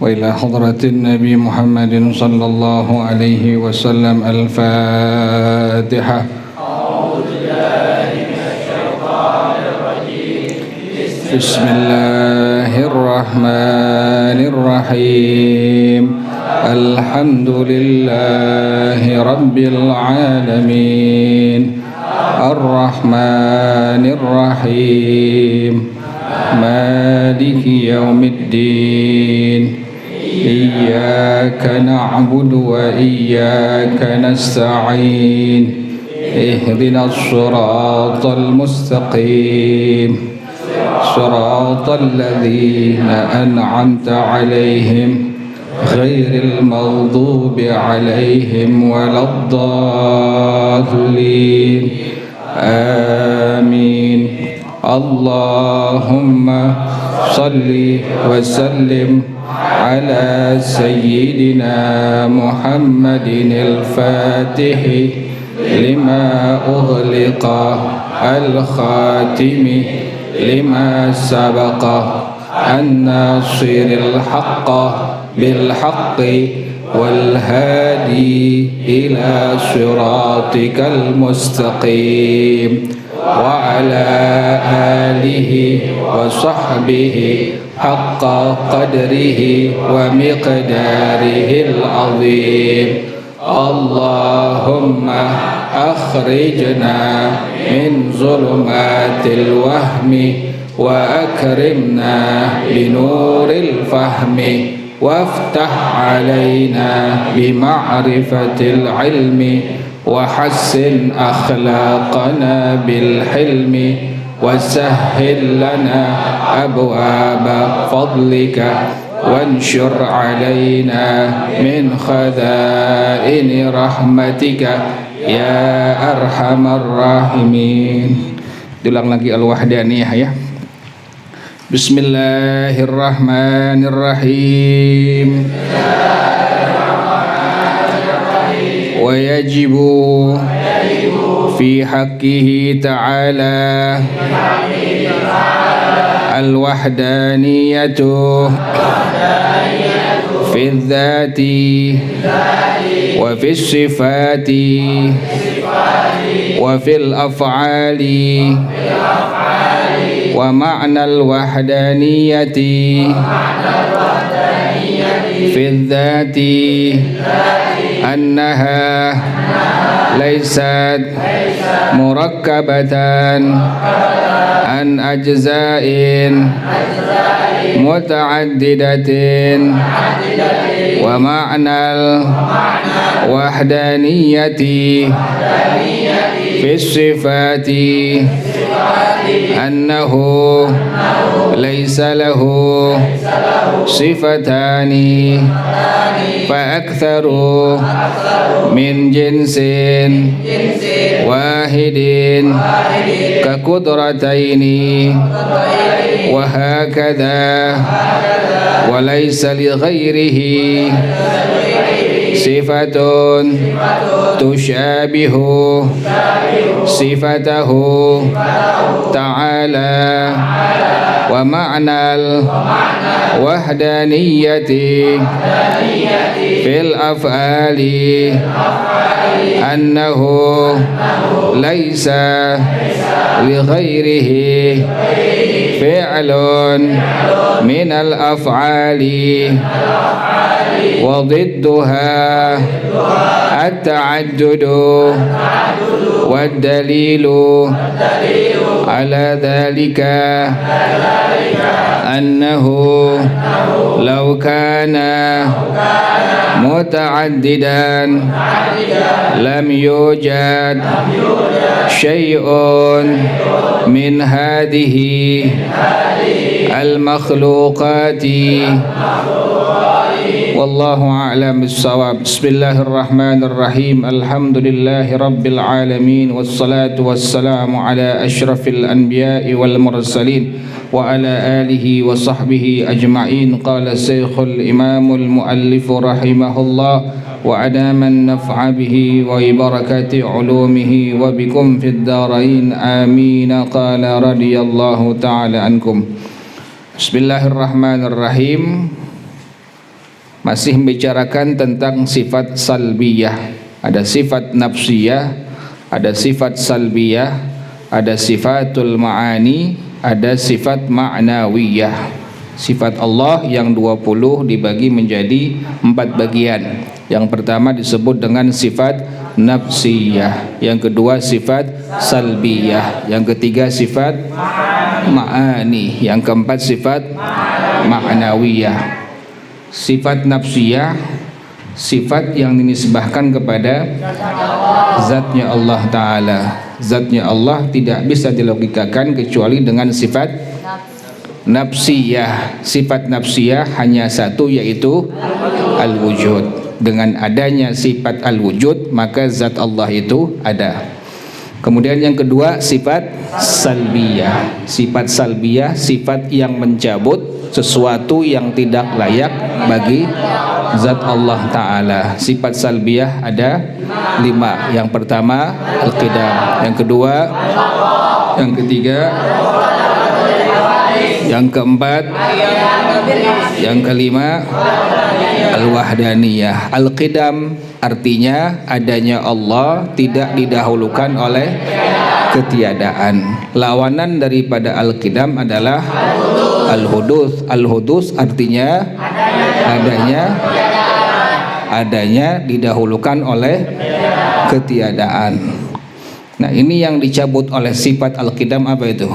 وإلى حضرة النبي محمد صلى الله عليه وسلم. الفاتحة. بسم الله الرحمن الرحيم. الحمد لله رب العالمين الرحمن الرحيم مالك يوم الدين إياك نعبد وإياك نستعين اهدنا الصراط المستقيم صراط الذين أنعمت عليهم غير المغضوب عليهم ولا الضالين آمين. اللهم صل وسلم على سيدنا محمد الفاتح لما أغلق الخاتم لما سبق الناصر الحق بالحق والهادي إلى صراطك المستقيم وعلى آله وصحبه حق قدره ومقداره العظيم. اللهم أخرجنا من ظلمات الوهم وأكرمنا بنور الفهم وافتح علينا بمعرفة العلم وحسن أخلاقنا بالحلم وسهل لنا أبواب فضلك وانشر علينا من خزائن رحمتك يا أرحم الراحمين. Ulang lagi Al-Wahdaniyah ya. Bismillahirrahmanirrahim. Wa yajibu fi haqqihi ta'ala al-wahdaniyatu fi dhati wa fi sifati wa fil af'ali wa ma'nal wahdaniyati fi dhati annaha laysat murakkabatan an ajza'in muta'addidatin wa ma'nal wahdaniyati fi sifati annahu laysa lahu sifatani fa aktharu min jinsin wahidin ka qudrataini wa hakadha wa laysa li ghairihi sifatun tushabihu sifatahu ta'ala wa ma'nal wahdaniyati fil af'ali annahu laysa li ghairihi fi'lun min al af'ali wa ضدها التعدد والدليل على ذلك أنه لو كان متعددا لم يوجد شيء من هذه المخلوقات. والله أعلم بالصواب. بسم الله الرحمن الرحيم. الحمد لله رب العالمين والصلاة والسلام على أشرف الأنبياء والمرسلين وعلى آله وصحبه أجمعين. قال الشيخ الإمام المؤلف رحمه الله وأدام النفع به وبركة علومه وبكم في الدارين آمين. قال رضي الله تعالى عنكم. بسم الله الرحمن الرحيم. masih membicarakan tentang sifat salbiyah. Ada sifat nafsiyah, ada sifat salbiyah, ada sifatul ma'ani, ada sifat ma'nawiyah. Sifat Allah yang 20 dibagi menjadi 4 bagian. Yang pertama disebut dengan sifat nafsiyah, yang kedua sifat salbiyah, yang ketiga sifat ma'ani, yang keempat sifat ma'nawiyah. Sifat nafsiyah, sifat yang dinisbahkan kepada zatnya Allah Ta'ala. Zatnya Allah tidak bisa dilogikakan kecuali dengan sifat nafsiyah. Sifat nafsiyah hanya satu, yaitu al-wujud. Dengan adanya sifat al-wujud maka zat Allah itu ada. Kemudian yang kedua sifat salbiyah. Sifat salbiyah, sifat yang mencabut sesuatu yang tidak layak bagi zat Allah Ta'ala. Sifat salbiyah ada 5. Yang pertama al-qidam, yang kedua, yang ketiga, yang keempat, yang kelima al-wahdaniyah. Al-qidam artinya adanya Allah, tidak didahulukan oleh ketiadaan. Lawanan daripada al-qidam adalah al-hudus. Al-hudus artinya adanya didahulukan oleh ketiadaan. Nah, ini yang dicabut oleh sifat al-qidam apa itu?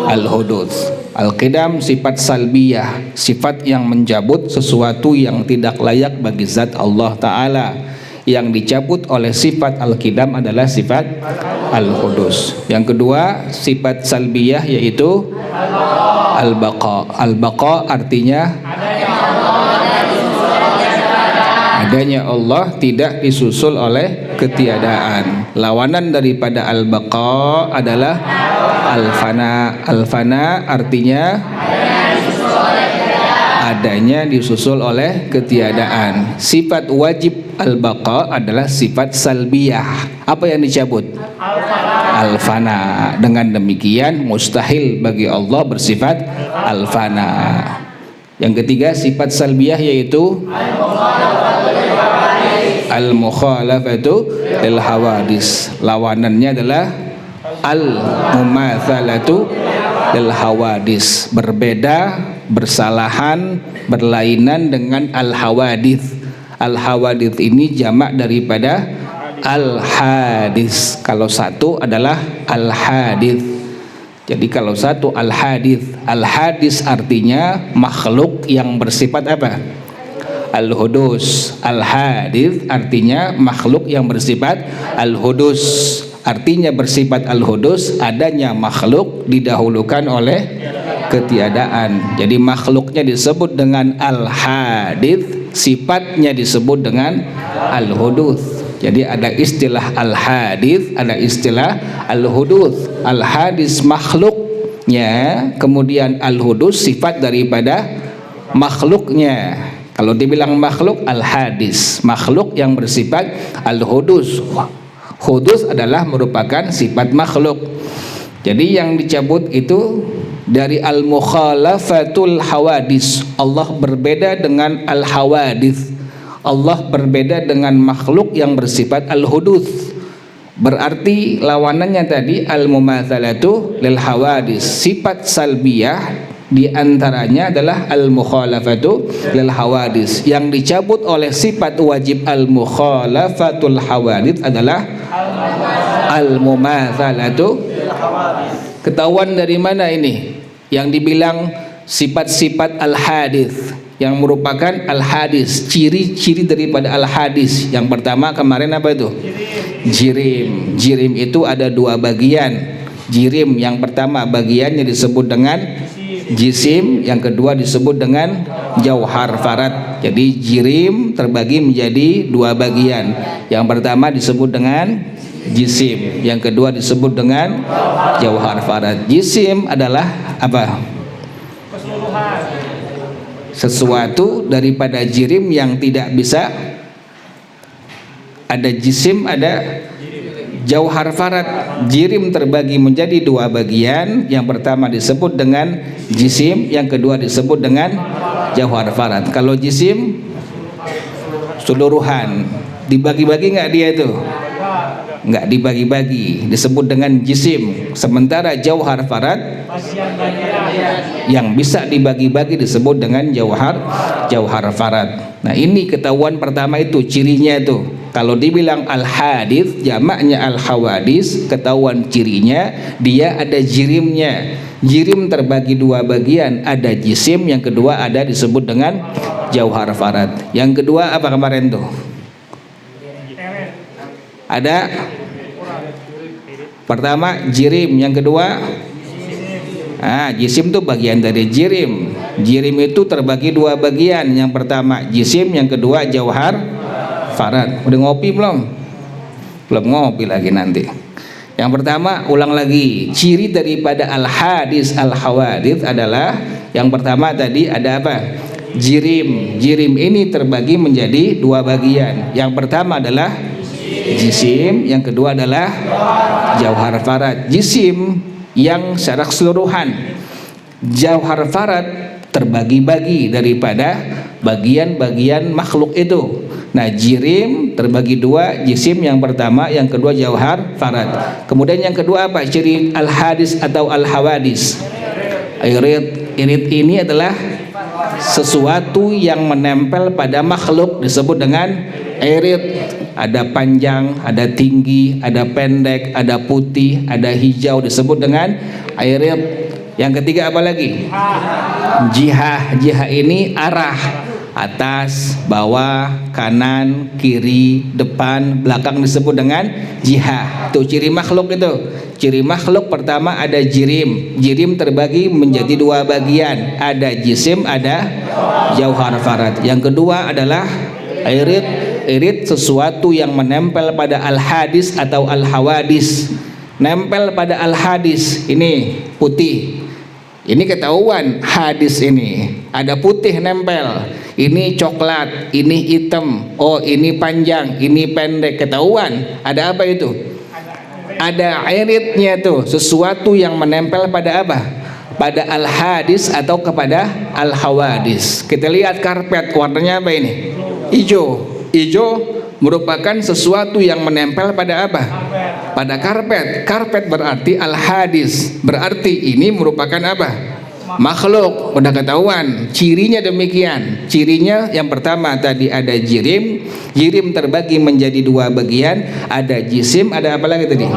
Al-hudus. Al-qidam sifat salbiyah, sifat yang mencabut sesuatu yang tidak layak bagi zat Allah Ta'ala. Yang dicabut oleh sifat al-qidam adalah sifat al-hudus. Yang kedua sifat salbiyah yaitu al-baqa. Al-baqa artinya adanya Allah, tidak disusul oleh ketiadaan. Lawanan daripada al-baqa adalah al-fana. Al-fana artinya adanya disusul oleh ketiadaan. Sifat wajib al-baqa adalah sifat salbiyah. Apa yang dicabut? Al-fana. Dengan demikian mustahil bagi Allah bersifat al-fana. Yang ketiga sifat salbiyah yaitu al-mukhalafatu lil hawadis. Lawanannya adalah al-mumatsalatu lil hawadis. Berbeda, bersalahan, berlainan dengan al-hawadits. Al-hawadits ini jamak daripada al-hadis. Kalau satu adalah al-hadits. Jadi kalau satu al-hadits, al-hadis artinya makhluk yang bersifat apa? Al-hudus. Al-hadits artinya makhluk yang bersifat al-hudus. Artinya bersifat al-hudus, adanya makhluk didahulukan oleh ketiadaan. Jadi makhluknya disebut dengan al-hadits, sifatnya disebut dengan al-hudus. Jadi ada istilah al-hadits, ada istilah al-hudus. Al-hadis makhluknya, kemudian al-hudus sifat daripada makhluknya. Kalau dibilang makhluk, al-hadis, makhluk yang bersifat al-hudus. Hudus adalah merupakan sifat makhluk. Jadi yang dicabut itu dari al-mukhalafatul hawadis. Allah berbeda dengan al-hawadis. Allah berbeda dengan makhluk yang bersifat al-hudus. Berarti lawanannya tadi al-mumatsalatu lil hawadis. Sifat salbiyah di antaranya adalah al-mukhalafatu lil hawadis. Yang dicabut oleh sifat wajib al-mukhalafatul hawadis adalah al-mumatsalatu. Ketahuan dari mana ini? Yang dibilang sifat-sifat al-hadis, yang merupakan al-hadis, ciri-ciri daripada al-hadis. Yang pertama kemarin apa itu? Jirim. Jirim itu ada 2 bagian. Jirim yang pertama bagiannya disebut dengan jisim, yang kedua disebut dengan jauhar farad. Jadi jirim terbagi menjadi 2 bagian. Yang pertama disebut dengan jisim, yang kedua disebut dengan jauhar farad. Jisim adalah apa? Sesuatu daripada jirim yang tidak bisa. Ada jisim, ada Jauhar farad, jirim terbagi menjadi dua bagian. Yang pertama disebut dengan jisim, yang kedua disebut dengan jauhar farad. Kalau jisim seluruhan, dibagi-bagi nggak dia itu? Nggak dibagi-bagi, disebut dengan jisim. Sementara jauhar farad yang bisa dibagi-bagi disebut dengan jauhar farad. Nah, ini ketahuan pertama itu, cirinya itu. Kalau dibilang al-hadits, jamaknya al-hawadis, ketahuan cirinya, dia ada jirimnya. Jirim terbagi dua bagian, ada jisim, yang kedua ada disebut dengan jauhar farad. Yang kedua apa kemarin tuh? Ada pertama jirim, yang kedua jisim itu bagian dari jirim. Jirim itu terbagi dua bagian, yang pertama jisim, yang kedua jauhar farad. Udah ngopi belum? Belum ngopi lagi nanti. Yang pertama, ulang lagi, ciri daripada al-hadis al-hawadits adalah yang pertama tadi ada apa? Jirim. Jirim ini terbagi menjadi dua bagian. Yang pertama adalah jisim, yang kedua adalah jauhar farad. Jisim yang secara keseluruhan, jauhar farad terbagi-bagi daripada bagian-bagian makhluk itu. Nah, jirim terbagi dua, jisim yang pertama, yang kedua jauhar farad. Kemudian yang kedua apa? Ciri al-hadis atau al-hawadis. Irit ini adalah sesuatu yang menempel pada makhluk, disebut dengan irit. Ada panjang, ada tinggi, ada pendek, ada putih, ada hijau, disebut dengan irit. Yang ketiga apa lagi? Jihah. Jihah ini arah, atas, bawah, kanan, kiri, depan, belakang, disebut dengan jihah. Itu ciri makhluk itu. Ciri makhluk pertama ada jirim. Jirim terbagi menjadi dua bagian, ada jisim, ada jauhar farad. Yang kedua adalah irit. Irit sesuatu yang menempel pada al-hadis atau al-hawadis. Nempel pada al-hadis, ini putih. Ini ketahuan hadis ini. Ada putih nempel. Ini coklat, ini hitam. Oh, ini panjang, ini pendek, ketahuan. Ada apa itu? Ada iritnya tuh, sesuatu yang menempel pada apa? Pada al-hadis atau kepada al-hawadis. Kita lihat karpet, warnanya apa ini? Hijau. Hijau merupakan sesuatu yang menempel pada apa? Pada karpet. Karpet berarti al-hadis, berarti ini merupakan apa? Makhluk. Udah ketahuan cirinya demikian. Cirinya yang pertama tadi ada jirim. Jirim terbagi menjadi dua bagian, ada jisim, ada apa lagi tadi?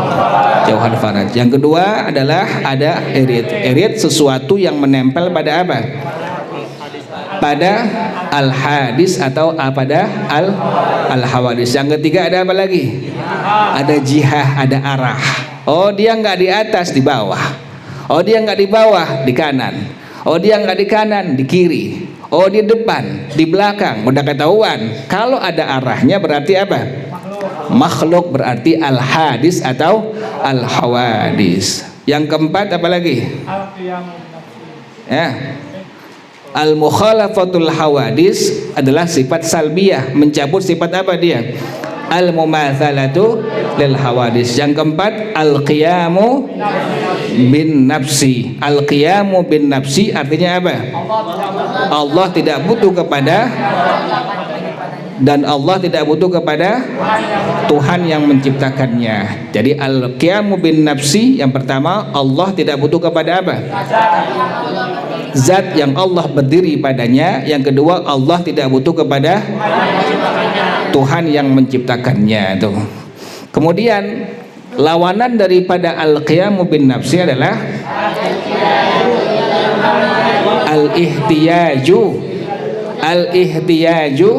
Jauhar farad. Yang kedua adalah ada irit. Irit sesuatu yang menempel pada apa? Pada al-hadis atau pada al-hawadis. Yang ketiga ada apa lagi? Ada jihah, ada arah. Oh, dia nggak di atas, di bawah. Oh, dia nggak di bawah, di kanan. Oh, dia nggak di kanan, di kiri. Oh, di depan, di belakang. Udah ketahuan. Kalau ada arahnya berarti apa? Makhluk, berarti al-hadis atau al-hawadis. Yang keempat apa lagi? Ya. Al-mukhalafatul hawadis adalah sifat salbiyah, mencabut sifat apa dia? Al-mumatsalatu lil hawadis. Yang keempat, al-qiyamu bin nafsi. Al-qiyamu bin nafsi artinya apa? Allah tidak butuh kepada, dan Allah tidak butuh kepada Tuhan yang menciptakannya. Jadi al-qiyamu bin nafsi, yang pertama Allah tidak butuh kepada apa? Zat yang Allah berdiri padanya. Yang kedua, Allah tidak butuh kepada Tuhan yang menciptakannya. Tuh. Kemudian lawanan daripada al-qiyamu bin nafsi adalah al-ihtiyaju. Al-ihtiyaju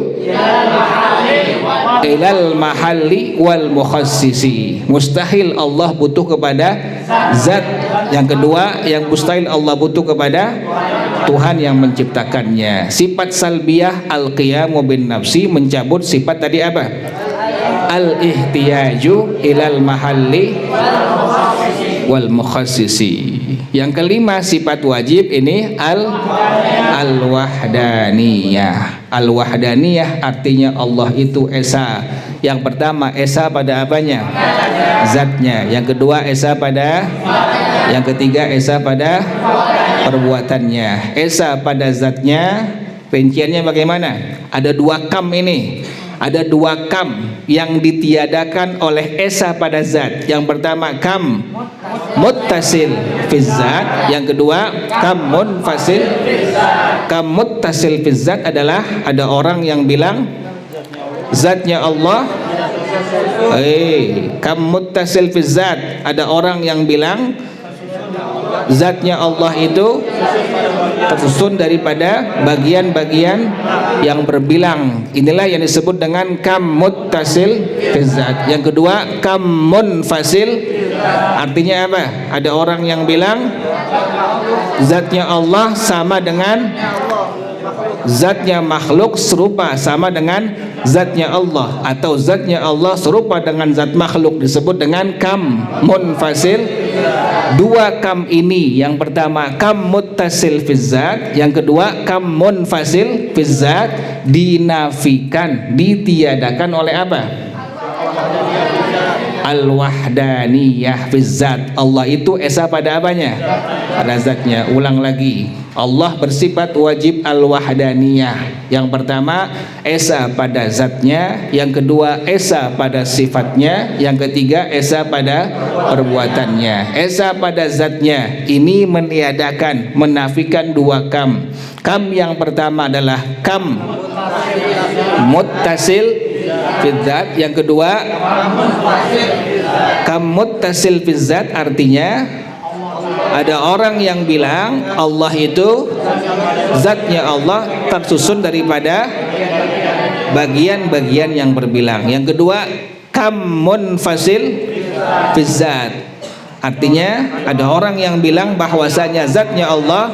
ilal mahalli wal mukhassisi. Mustahil Allah butuh kepada zat. Yang kedua, yang mustahil Allah butuh kepada Tuhan yang menciptakannya. Sifat salbiyah al-qiyamu bin nafsi mencabut sifat tadi apa? Al-ihtiyaju ilal mahalli wal mukhassisi. Yang kelima sifat wajib ini al-wahdaniyah. Al-wahdaniyah artinya Allah itu esa. Yang pertama esa pada apanya? Zatnya. Yang kedua esa pada, yang ketiga esa pada perbuatannya. Esa pada zatnya, rinciannya bagaimana? Ada dua kam ini. Ada dua kam yang ditiadakan oleh esa pada zat. Yang pertama kam muttasil fi zat, yang kedua kam munfasil. Kam muttasil fi zat adalah ada orang yang bilang zatnya Allah. Kam muttasil fi zat, ada orang yang bilang zatnya Allah itu tersusun daripada bagian-bagian yang berbilang. Inilah yang disebut dengan kam muttasil fi zat. Yang kedua kam munfasil, artinya apa? Ada orang yang bilang zatnya Allah sama dengan zatnya makhluk, serupa sama dengan zatnya Allah, atau zatnya Allah serupa dengan zat makhluk, disebut dengan kam munfasil. Dua kam ini, yang pertama kam muttasil fi zat, yang kedua kam munfasil fi zat, dinafikan, ditiadakan oleh apa? Al-wahdaniyah fi zat. Allah itu esa pada apanya? Pada zatnya. Ulang lagi, Allah bersifat wajib al-wahdaniyah. Yang pertama esa pada zatnya, yang kedua esa pada sifatnya, yang ketiga esa pada perbuatannya. Esa pada zatnya ini meniadakan, menafikan dua kam. Kam yang pertama adalah kam muttasil fi zat, yang kedua kam muttasil fi zat, artinya ada orang yang bilang Allah itu zatnya Allah tersusun daripada bagian-bagian yang berbilang. Yang kedua kam munfasil fi zat, artinya ada orang yang bilang bahwasanya zatnya Allah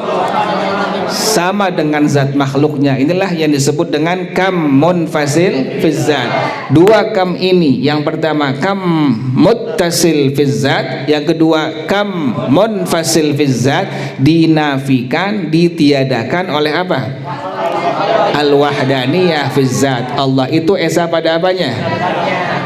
sama dengan zat makhluknya. Inilah yang disebut dengan kam munfasil fi zat. Dua kam ini, yang pertama kam muttasil fi zat, yang kedua kam munfasil fi zat, dinafikan, ditiadakan oleh apa? Al-wahdaniyah fi zat. Allah itu esa pada apanya?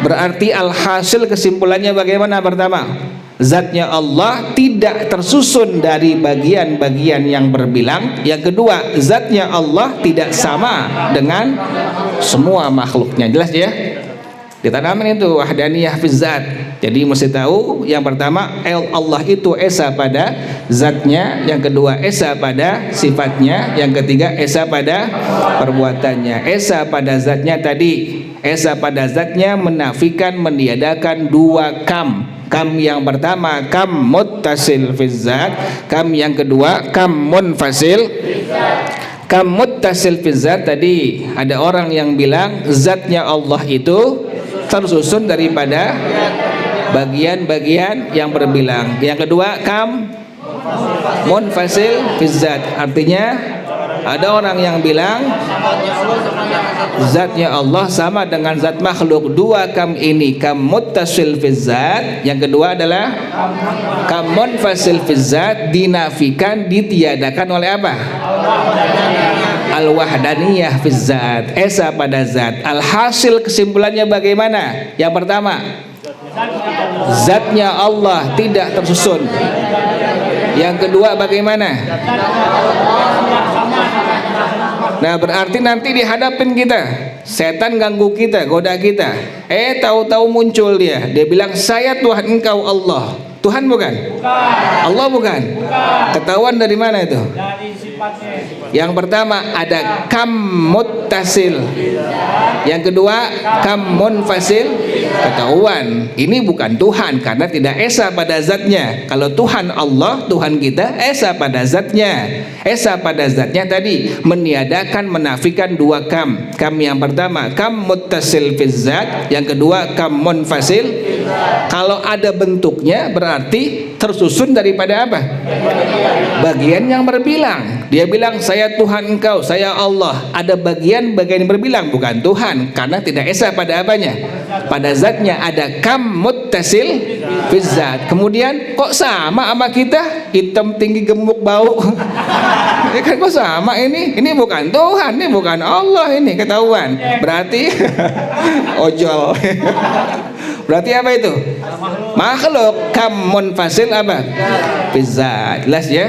Berarti alhasil kesimpulannya bagaimana? Pertama, zatnya Allah tidak tersusun dari bagian-bagian yang berbilang. Yang kedua, zatnya Allah tidak sama dengan semua makhluknya. Jelas ya? Ditanamin itu wahdaniyah fi zat. Jadi mesti tahu, yang pertama Allah itu esa pada zatnya, yang kedua esa pada sifatnya, yang ketiga esa pada perbuatannya. Esa pada zatnya tadi, esa pada zatnya menafikan, meniadakan dua kam. Kam yang pertama kam muttasil fi zat, kam yang kedua kam munfasil. Kam muttasil fi zat tadi ada orang yang bilang zatnya Allah itu tersusun daripada bagian-bagian yang berbilang. Yang kedua kam munfasil fi zat, artinya ada orang yang bilang zatnya Allah sama dengan zat makhluk. Dua kam ini kam muttasil fi zat, yang kedua adalah kam munfasil fi zat, dinafikan, ditiadakan oleh apa? Al-wahdaniyah fi zat, esa pada zat. Alhasil kesimpulannya bagaimana? Yang pertama, zatnya Allah tidak tersusun. Yang kedua bagaimana? Nah, berarti nanti dihadapin kita, setan ganggu kita, goda kita. Tahu-tahu muncul dia bilang saya Tuhan engkau Allah. Tuhan bukan? Allah bukan? Ketahuan dari mana itu? Yang pertama ada kam muttasil, yang kedua kam munfasil. Ketahuan ini bukan Tuhan karena tidak esa pada zatnya. Kalau Tuhan Allah, Tuhan kita esa pada zatnya. Esa pada zatnya tadi meniadakan, menafikan dua kam. Kam yang pertama kam muttasil fi zat, yang kedua kam munfasil. Kalau ada bentuknya berarti tersusun daripada apa? bagian yang berbilang. Dia bilang saya Tuhan engkau, saya Allah. Ada bagian-bagian yang berbilang, bukan Tuhan, karena tidak esa pada apanya, pada zatnya. Ada kam muttasil fizzat. Kemudian kok sama kita, hitam tinggi gemuk bau ya kan, kok sama ini bukan Tuhan, ini bukan Allah, ini ketahuan. Berarti ojol. Berarti apa itu? Makhluk. Kam munfasil apa? Fizzat. Jelas ya?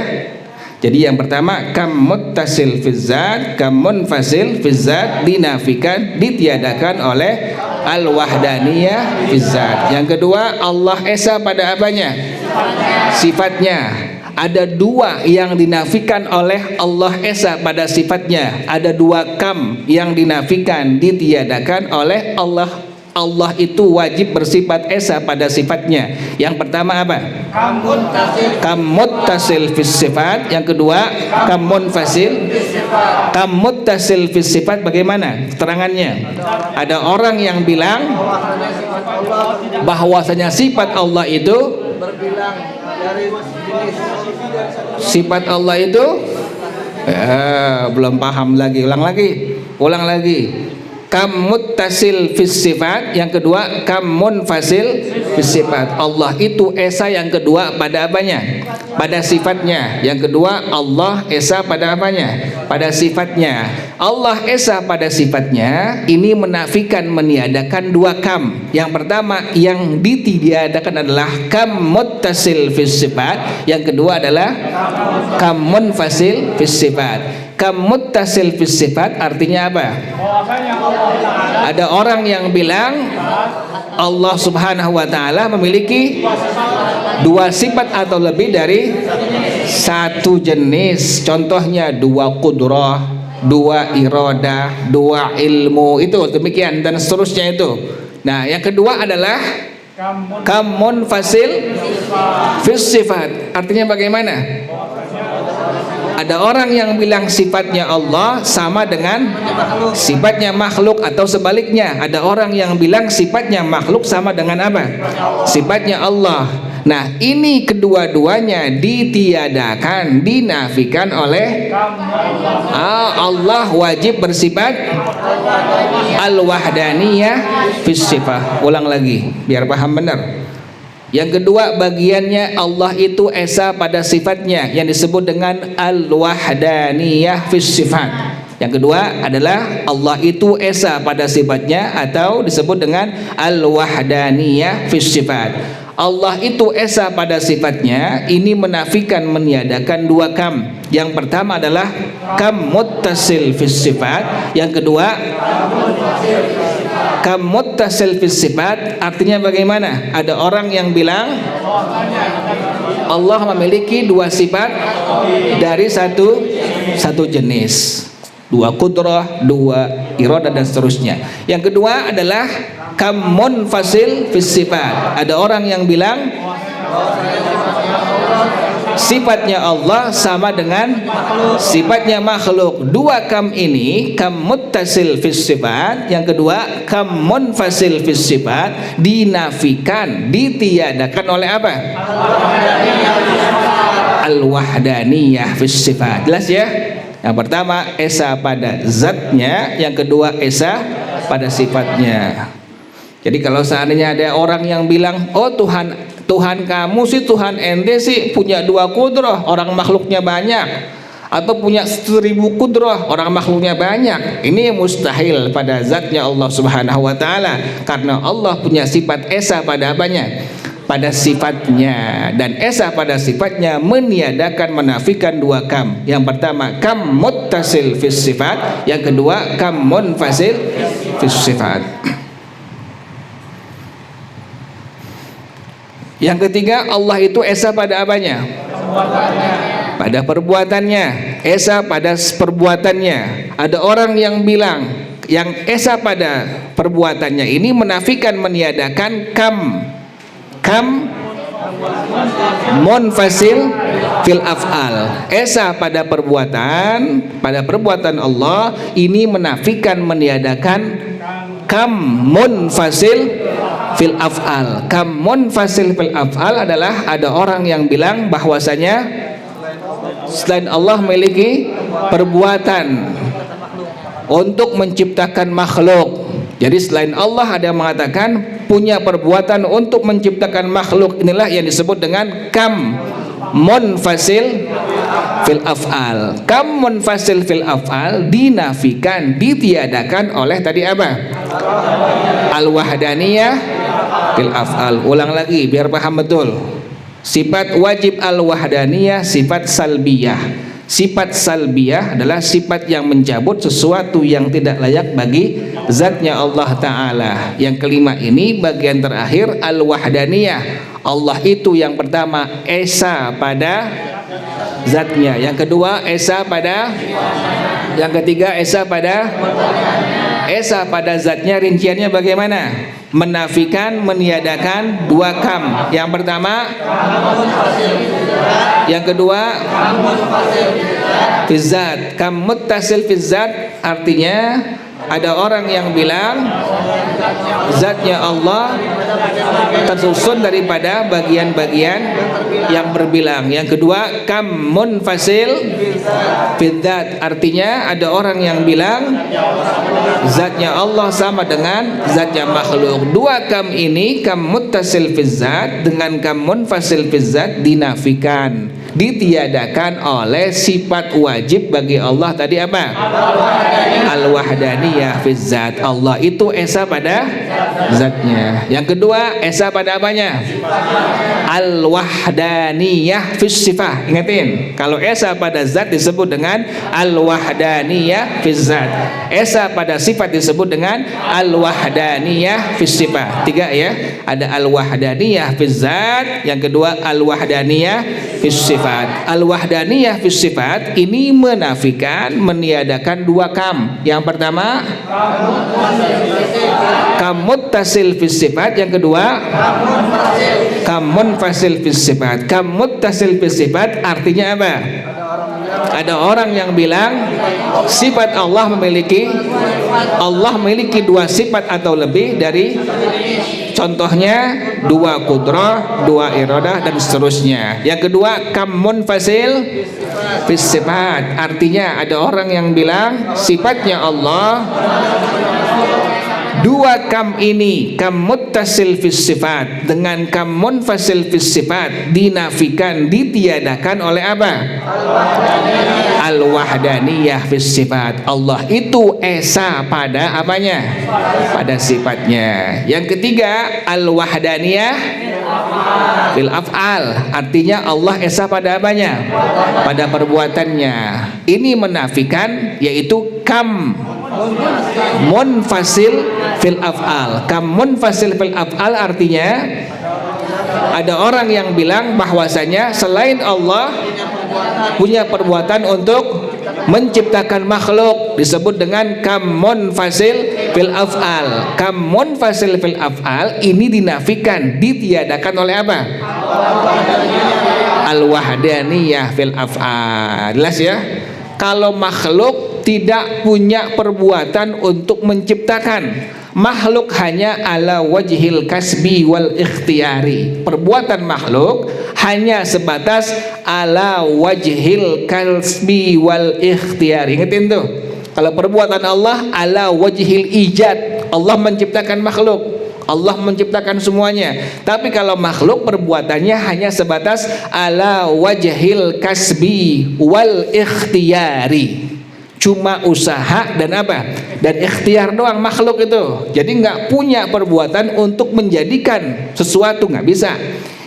Jadi yang pertama kam muttasil fizzat, kam munfasil fizzat, dinafikan, ditiadakan oleh al-wahdaniyah fizzat. Yang kedua Allah esa pada apanya? Sifatnya. Ada dua yang dinafikan oleh Allah esa pada sifatnya. Ada dua kam yang dinafikan, ditiadakan oleh Allah. Allah itu wajib bersifat esa pada sifatnya. Yang pertama apa? Kam muttasil fis sifat. Yang kedua kam munfasil. Kam muttasil fis sifat bagaimana keterangannya? Ada orang yang bilang bahwasanya sifat Allah itu berbilang dari jenis. Sifat Allah itu belum paham lagi. Ulang lagi. Kam muttasil fis sifat. Yang kedua kam munfasil fis sifat. Allah itu esa yang kedua pada apanya? Pada sifatnya. Yang kedua Allah esa pada apanya? Pada sifatnya. Allah esa pada sifatnya ini menafikan, meniadakan dua kam. Yang pertama yang ditiadakan adalah kam muttasil fis sifat. Yang kedua adalah kam munfasil fis sifat. Kam muttasil fis sifat artinya apa? Ada orang yang bilang Allah subhanahu wa ta'ala memiliki dua sifat atau lebih dari satu jenis. Contohnya dua qudrah, dua iradah, dua ilmu, itu demikian dan seterusnya itu. Nah yang kedua adalah kam munfasil fis sifat. Artinya bagaimana? Ada orang yang bilang sifatnya Allah sama dengan sifatnya makhluk, atau sebaliknya. Ada orang yang bilang sifatnya makhluk sama dengan apa? Sifatnya Allah. Nah ini kedua-duanya ditiadakan, dinafikan oleh Allah. Wajib bersifat al-wahdaniyah fis sifah. Ulang lagi biar paham benar. Yang kedua bagiannya Allah itu esa pada sifatnya yang disebut dengan al-wahdaniyah fis sifat. Yang kedua adalah Allah itu esa pada sifatnya atau disebut dengan al-wahdaniyah fis sifat. Allah itu esa pada sifatnya ini menafikan, meniadakan dua kam. Yang pertama adalah kam muttasil fis sifat. Yang kedua kam muttasil fis sifat artinya bagaimana? Ada orang yang bilang Allah memiliki dua sifat dari satu jenis, dua qudrah, dua iradah dan seterusnya. Yang kedua adalah kam munfasil fis sifat. Ada orang yang bilang sifatnya Allah sama dengan sifatnya makhluk. Dua kam ini, kam muttasil fis sifat, yang kedua kam munfasil fis sifat, dinafikan, ditiadakan oleh apa? Al-wahdaniyah fis sifat. Jelas ya? Yang pertama esa pada zatnya, yang kedua esa pada sifatnya. Jadi kalau seandainya ada orang yang bilang, oh Tuhan kamu sih, Tuhan ente sih punya dua kudrah, orang makhluknya banyak, atau punya 1000 kudrah, orang makhluknya banyak. Ini mustahil pada zatnya Allah subhanahu wa ta'ala, karena Allah punya sifat esa pada apanya? Pada sifatnya. Dan esa pada sifatnya meniadakan, menafikan dua kam. Yang pertama kam muttasil fis sifat, yang kedua kam munfasil fis sifat. Yang ketiga Allah itu esa pada apanya? Pada perbuatannya. Esa pada perbuatannya. Ada orang yang bilang yang esa pada perbuatannya ini menafikan, meniadakan kam munfasil fil af'al. Esa pada perbuatan Allah ini menafikan, meniadakan kam munfasil fil af'al. Kam munfasil fil af'al adalah ada orang yang bilang bahwasanya Selain Allah memiliki perbuatan untuk menciptakan makhluk. Jadi selain Allah ada yang mengatakan punya perbuatan untuk menciptakan makhluk. Inilah yang disebut dengan kam munfasil fil af'al. Kam munfasil fil af'al dinafikan, ditiadakan oleh tadi apa? Al-wahdaniyah fil af'al. Ulang lagi biar paham betul. Sifat wajib al-wahdaniyah sifat salbiyah. Sifat salbiyah adalah sifat yang mencabut sesuatu yang tidak layak bagi zatnya Allah Ta'ala. Yang kelima ini bagian terakhir al-wahdaniyah. Allah itu yang pertama esa pada zatnya, yang kedua esa pada, yang ketiga esa pada zatnya. Rinciannya bagaimana? Menafikan, meniadakan dua kam. Yang pertama, yang kedua fizzat. Kam muttasil fizzat artinya ada orang yang bilang zatnya Allah tersusun daripada bagian-bagian yang berbilang. Yang kedua kam munfasil fizzat artinya ada orang yang bilang zatnya Allah sama dengan zatnya makhluk. Dua kam ini, kam muttasil fizzat dengan kam munfasil fizzat, dinafikan, ditiadakan oleh sifat wajib bagi Allah tadi apa? Al-wahdaniyah fizzat. Allah itu esa pada zatnya. Yang kedua esa pada apanya? Al-wahdaniyah fis sifat. Ingatin, kalau esa pada zat disebut dengan al-wahdaniyah fizzat. Esa pada sifat disebut dengan al-wahdaniyah fis sifat. Tiga ya. Ada al-wahdaniyah fizzat, yang kedua al-wahdaniyah fis sifat. Al-wahdaniyah fis sifat ini menafikan, meniadakan dua kam. Yang pertama kam muttasil fis sifat, yang kedua kam munfasil fis sifat. Kam muttasil fis sifat artinya apa? Ada orang yang bilang sifat Allah memiliki dua sifat atau lebih dari, contohnya dua kudrah, dua iradah dan seterusnya. Yang kedua kam munfasil fis sifat artinya ada orang yang bilang sifatnya Allah dua kam ini, kam muttasil fis sifat dengan kam munfasil fis sifat, dinafikan, ditiadakan oleh apa? Al-wahdaniyah fis sifat. Allah itu esa pada apanya? Pada sifatnya. Yang ketiga al-wahdaniyah fil af'al artinya Allah esa pada apanya? Pada perbuatannya. Ini menafikan, yaitu kam munfasil fil af'al. Kam munfasil fil af'al artinya ada orang yang bilang bahwasanya selain Allah punya perbuatan untuk menciptakan makhluk, disebut dengan kam munfasil fil af'al. Kam munfasil fil af'al ini dinafikan, ditiadakan oleh apa? Al-wahdaniyah fil af'al. Jelas ya? Kalau makhluk tidak punya perbuatan untuk menciptakan, makhluk hanya ala wajhil kasbi wal ikhtiyari. Perbuatan makhluk hanya sebatas ala wajhil kasbi wal ikhtiyari. Ingetin tuh, kalau perbuatan Allah ala wajhil ijad, Allah menciptakan makhluk, Allah menciptakan semuanya. Tapi kalau makhluk perbuatannya hanya sebatas ala wajhil kasbi wal ikhtiyari, cuma usaha dan apa? Dan ikhtiar doang makhluk itu. Jadi nggak punya perbuatan untuk menjadikan sesuatu, nggak bisa.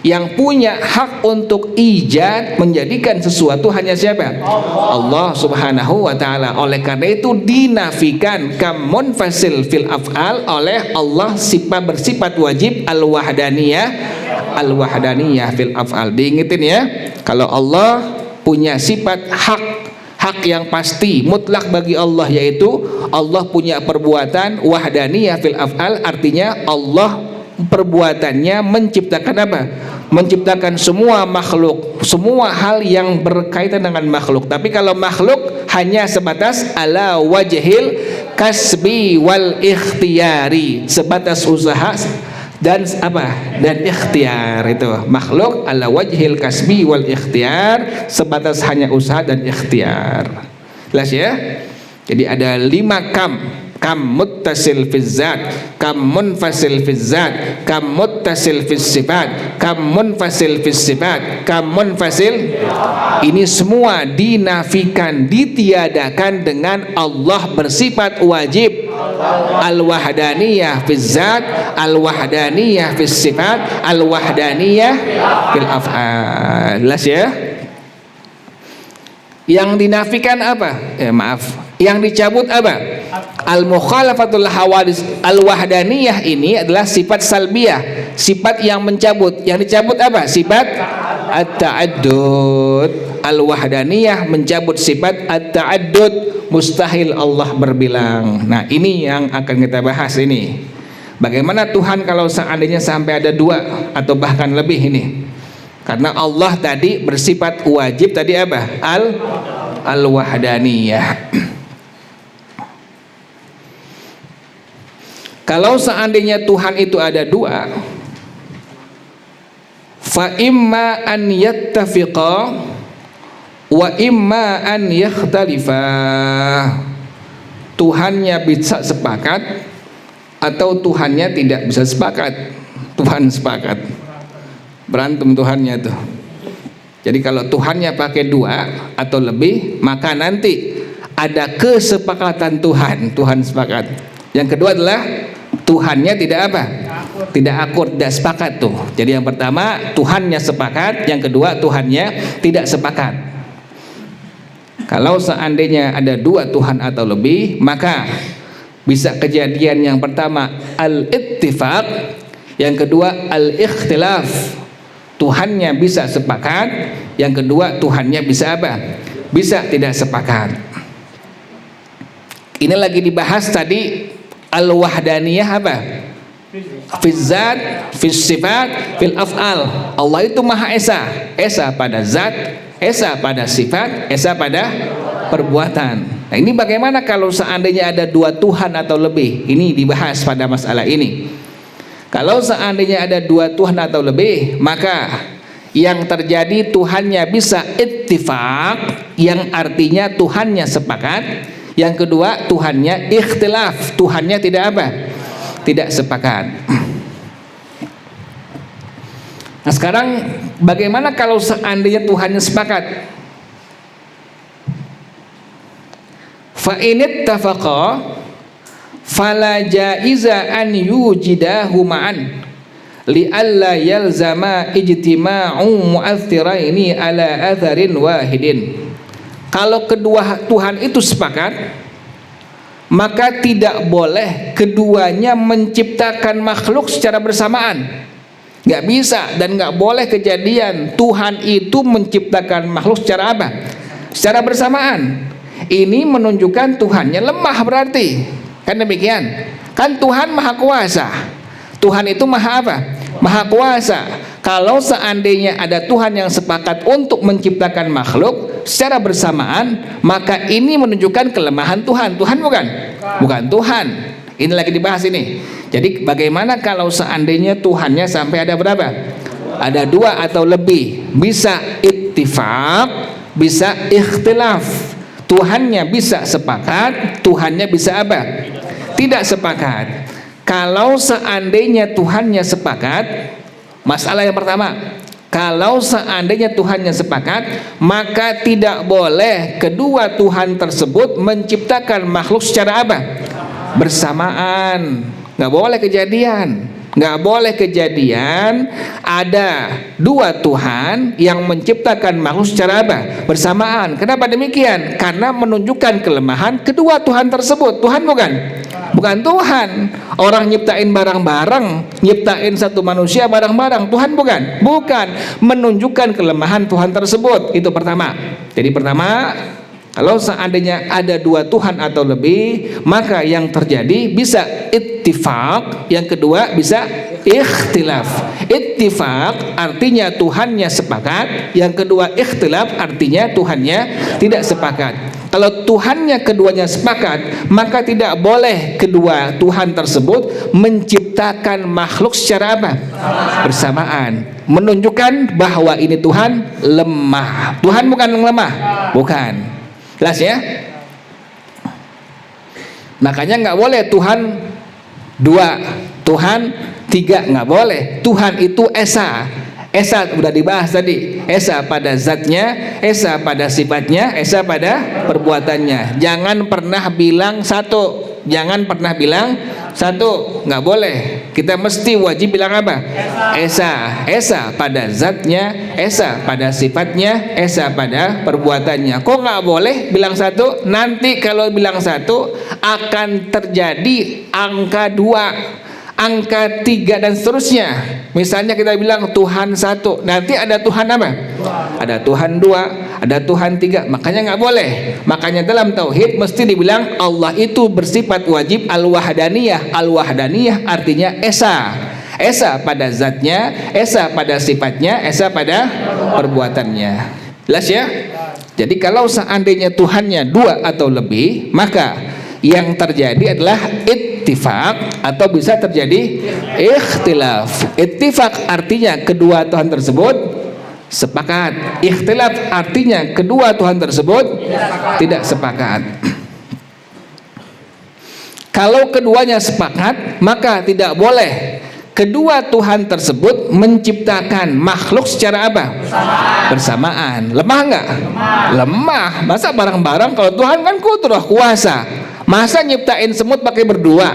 Yang punya hak untuk ijad, menjadikan sesuatu hanya siapa? Allah Subhanahu wa ta'ala. Oleh karena itu dinafikan kam munfasil fil af'al oleh Allah, sifat bersifat wajib al-wahdaniyah fil af'al. Diingetin ya, kalau Allah punya sifat hak yang pasti mutlak bagi Allah, yaitu Allah punya perbuatan wahdaniyah fil af'al, artinya Allah perbuatannya menciptakan apa? Menciptakan semua makhluk, semua hal yang berkaitan dengan makhluk. Tapi kalau makhluk hanya sebatas ala wajhil kasbi wal ikhtiyari, sebatas usaha, dan apa? Dan ikhtiar. Itu makhluk ala wajhil kasbi wal ikhtiar, sebatas hanya usaha dan ikhtiar. Jelas ya? Jadi ada 5 kam muttasil fiz zat, kam munfasil fiz zat, kam muttasil fiz sifat, kam munfasil fiz sifat, kam munfasil. Ini semua dinafikan, ditiadakan dengan Allah bersifat wajib. Al-wahdaniyah fiz zat, al-wahdaniyah fiz sifat, al-wahdaniyah fil af'al. Jelas ya? Yang dinafikan apa? Yang dicabut apa? Al-mukhalafatul hawadis. Al-wahdaniyah ini adalah sifat salbiyah, sifat yang mencabut. Yang dicabut apa? Sifat at-ta'addud. Al-wahdaniyah mencabut sifat at-ta'addud, mustahil Allah berbilang. Nah, ini yang akan kita bahas ini. Bagaimana Tuhan kalau seandainya sampai ada 2 atau bahkan lebih ini? Karena Allah tadi bersifat wajib tadi apa? Al-wahdaniyah. Kalau seandainya Tuhan itu ada 2, fa imma an yattafiqa wa imma an yakhtalifa. Tuhannya bisa sepakat atau Tuhannya tidak bisa sepakat. Tuhan sepakat, berantem Tuhannya tuh. Jadi kalau Tuhannya pakai 2 atau lebih, maka nanti ada kesepakatan Tuhan sepakat. Yang kedua adalah Tuhannya tidak apa? Tidak akur, tidak sepakat tuh. Jadi yang pertama Tuhannya sepakat, yang kedua Tuhannya tidak sepakat. Kalau seandainya ada 2 Tuhan atau lebih, maka bisa kejadian yang pertama al-ittifaq, yang kedua al-ikhtilaf. Tuhannya bisa sepakat, yang kedua Tuhannya bisa apa? Bisa tidak sepakat. Ini lagi dibahas tadi al-wahdaniyah apa? Fiz zat, fiz sifat, fil af'al. Allah itu Maha Esa. Esa pada zat, esa pada sifat, esa pada perbuatan. Nah, ini bagaimana kalau seandainya ada 2 Tuhan atau lebih? Ini dibahas pada masalah ini. Kalau seandainya ada 2 Tuhan atau lebih, maka yang terjadi Tuhannya bisa ittifaq, yang artinya Tuhannya sepakat. Yang kedua Tuhannya ikhtilaf, Tuhannya tidak apa? Tidak sepakat. Nah sekarang bagaimana kalau seandainya Tuhannya sepakat? Fa in ittafaqa fala jaiza an yujidahu ma'an li'alla yalzama ijtima'u mu'aththiraini ala atharin wahidin. Kalau kedua Tuhan itu sepakat, maka tidak boleh keduanya menciptakan makhluk secara bersamaan. Nggak bisa dan nggak boleh kejadian Tuhan itu menciptakan makhluk secara apa? Secara bersamaan. Ini menunjukkan Tuhannya lemah berarti. Kan demikian? Kan Tuhan Maha Kuasa. Tuhan itu Maha apa? Maha Kuasa. Kalau seandainya ada Tuhan yang sepakat untuk menciptakan makhluk secara bersamaan, maka ini menunjukkan kelemahan Tuhan. Tuhan bukan? Bukan Tuhan. Ini lagi dibahas ini. Jadi bagaimana kalau seandainya Tuhannya sampai ada berapa? Ada 2 atau lebih. Bisa ittifaq, bisa ikhtilaf. Tuhannya bisa sepakat, Tuhannya bisa apa? Tidak sepakat. Kalau seandainya Tuhannya sepakat, masalah yang pertama, kalau seandainya Tuhannya sepakat, maka tidak boleh kedua Tuhan tersebut menciptakan makhluk secara apa? Bersamaan. Nggak boleh kejadian. Nggak boleh kejadian ada 2 Tuhan yang menciptakan makhluk secara apa? Bersamaan. Kenapa demikian? Karena menunjukkan kelemahan kedua Tuhan tersebut. Tuhan bukan? Bukan Tuhan. Orang nyiptain barang-barang, nyiptain satu manusia barang-barang. Tuhan bukan? Bukan. Menunjukkan kelemahan Tuhan tersebut. Itu pertama. Jadi pertama, kalau seandainya ada 2 Tuhan atau lebih, maka yang terjadi bisa ittifaq, yang kedua bisa ikhtilaf. Ittifaq artinya Tuhannya sepakat, yang kedua ikhtilaf artinya Tuhannya tidak sepakat. Kalau Tuhannya keduanya sepakat, maka tidak boleh kedua Tuhan tersebut menciptakan makhluk secara apa? Bersamaan. Menunjukkan bahwa ini Tuhan lemah. Tuhan bukan lemah, bukan. Jelas ya? Makanya nggak boleh Tuhan dua, Tuhan tiga, nggak boleh. Tuhan itu esa. Esa udah dibahas tadi. Esa pada zatnya, esa pada sifatnya, esa pada perbuatannya. Jangan pernah bilang satu. Jangan pernah bilang satu. Nggak boleh. Kita mesti wajib bilang apa? Esa. Esa pada zatnya, esa pada sifatnya, esa pada perbuatannya. Kok nggak boleh bilang satu? Nanti kalau bilang satu akan terjadi angka dua, angka tiga dan seterusnya. Misalnya kita bilang Tuhan satu, nanti ada Tuhan apa? Ada Tuhan dua, ada Tuhan tiga. Makanya nggak boleh. Makanya dalam tauhid mesti dibilang Allah itu bersifat wajib al-wahdaniyah. Al-wahdaniyah artinya esa. Esa pada zatnya, esa pada sifatnya, esa pada perbuatannya. Jelas ya? Jadi kalau seandainya Tuhannya dua atau lebih, maka yang terjadi adalah ittifaq atau bisa terjadi ikhtilaf. Ittifaq artinya kedua Tuhan tersebut sepakat. Ikhtilaf artinya kedua Tuhan tersebut tidak sepakat. Kalau keduanya sepakat, maka tidak boleh kedua Tuhan tersebut menciptakan makhluk secara apa? Bersamaan. Lemah nggak? Lemah. Masa bareng-bareng? Kalau Tuhan kan kudrah, kuasa. Masa nyiptain semut pakai berdua?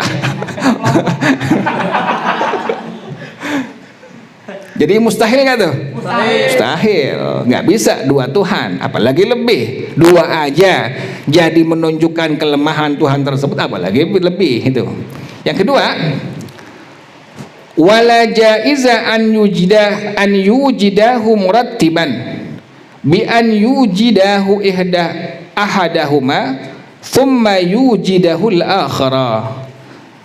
Jadi mustahil nggak tuh? Mustahil. Nggak bisa dua Tuhan, apalagi lebih. Dua aja jadi menunjukkan kelemahan Tuhan tersebut, apalagi lebih itu. Yang kedua, wala jaiza an yujidahu murattiban bi an yujidahu ahadahuma thumma yujidahul akhara.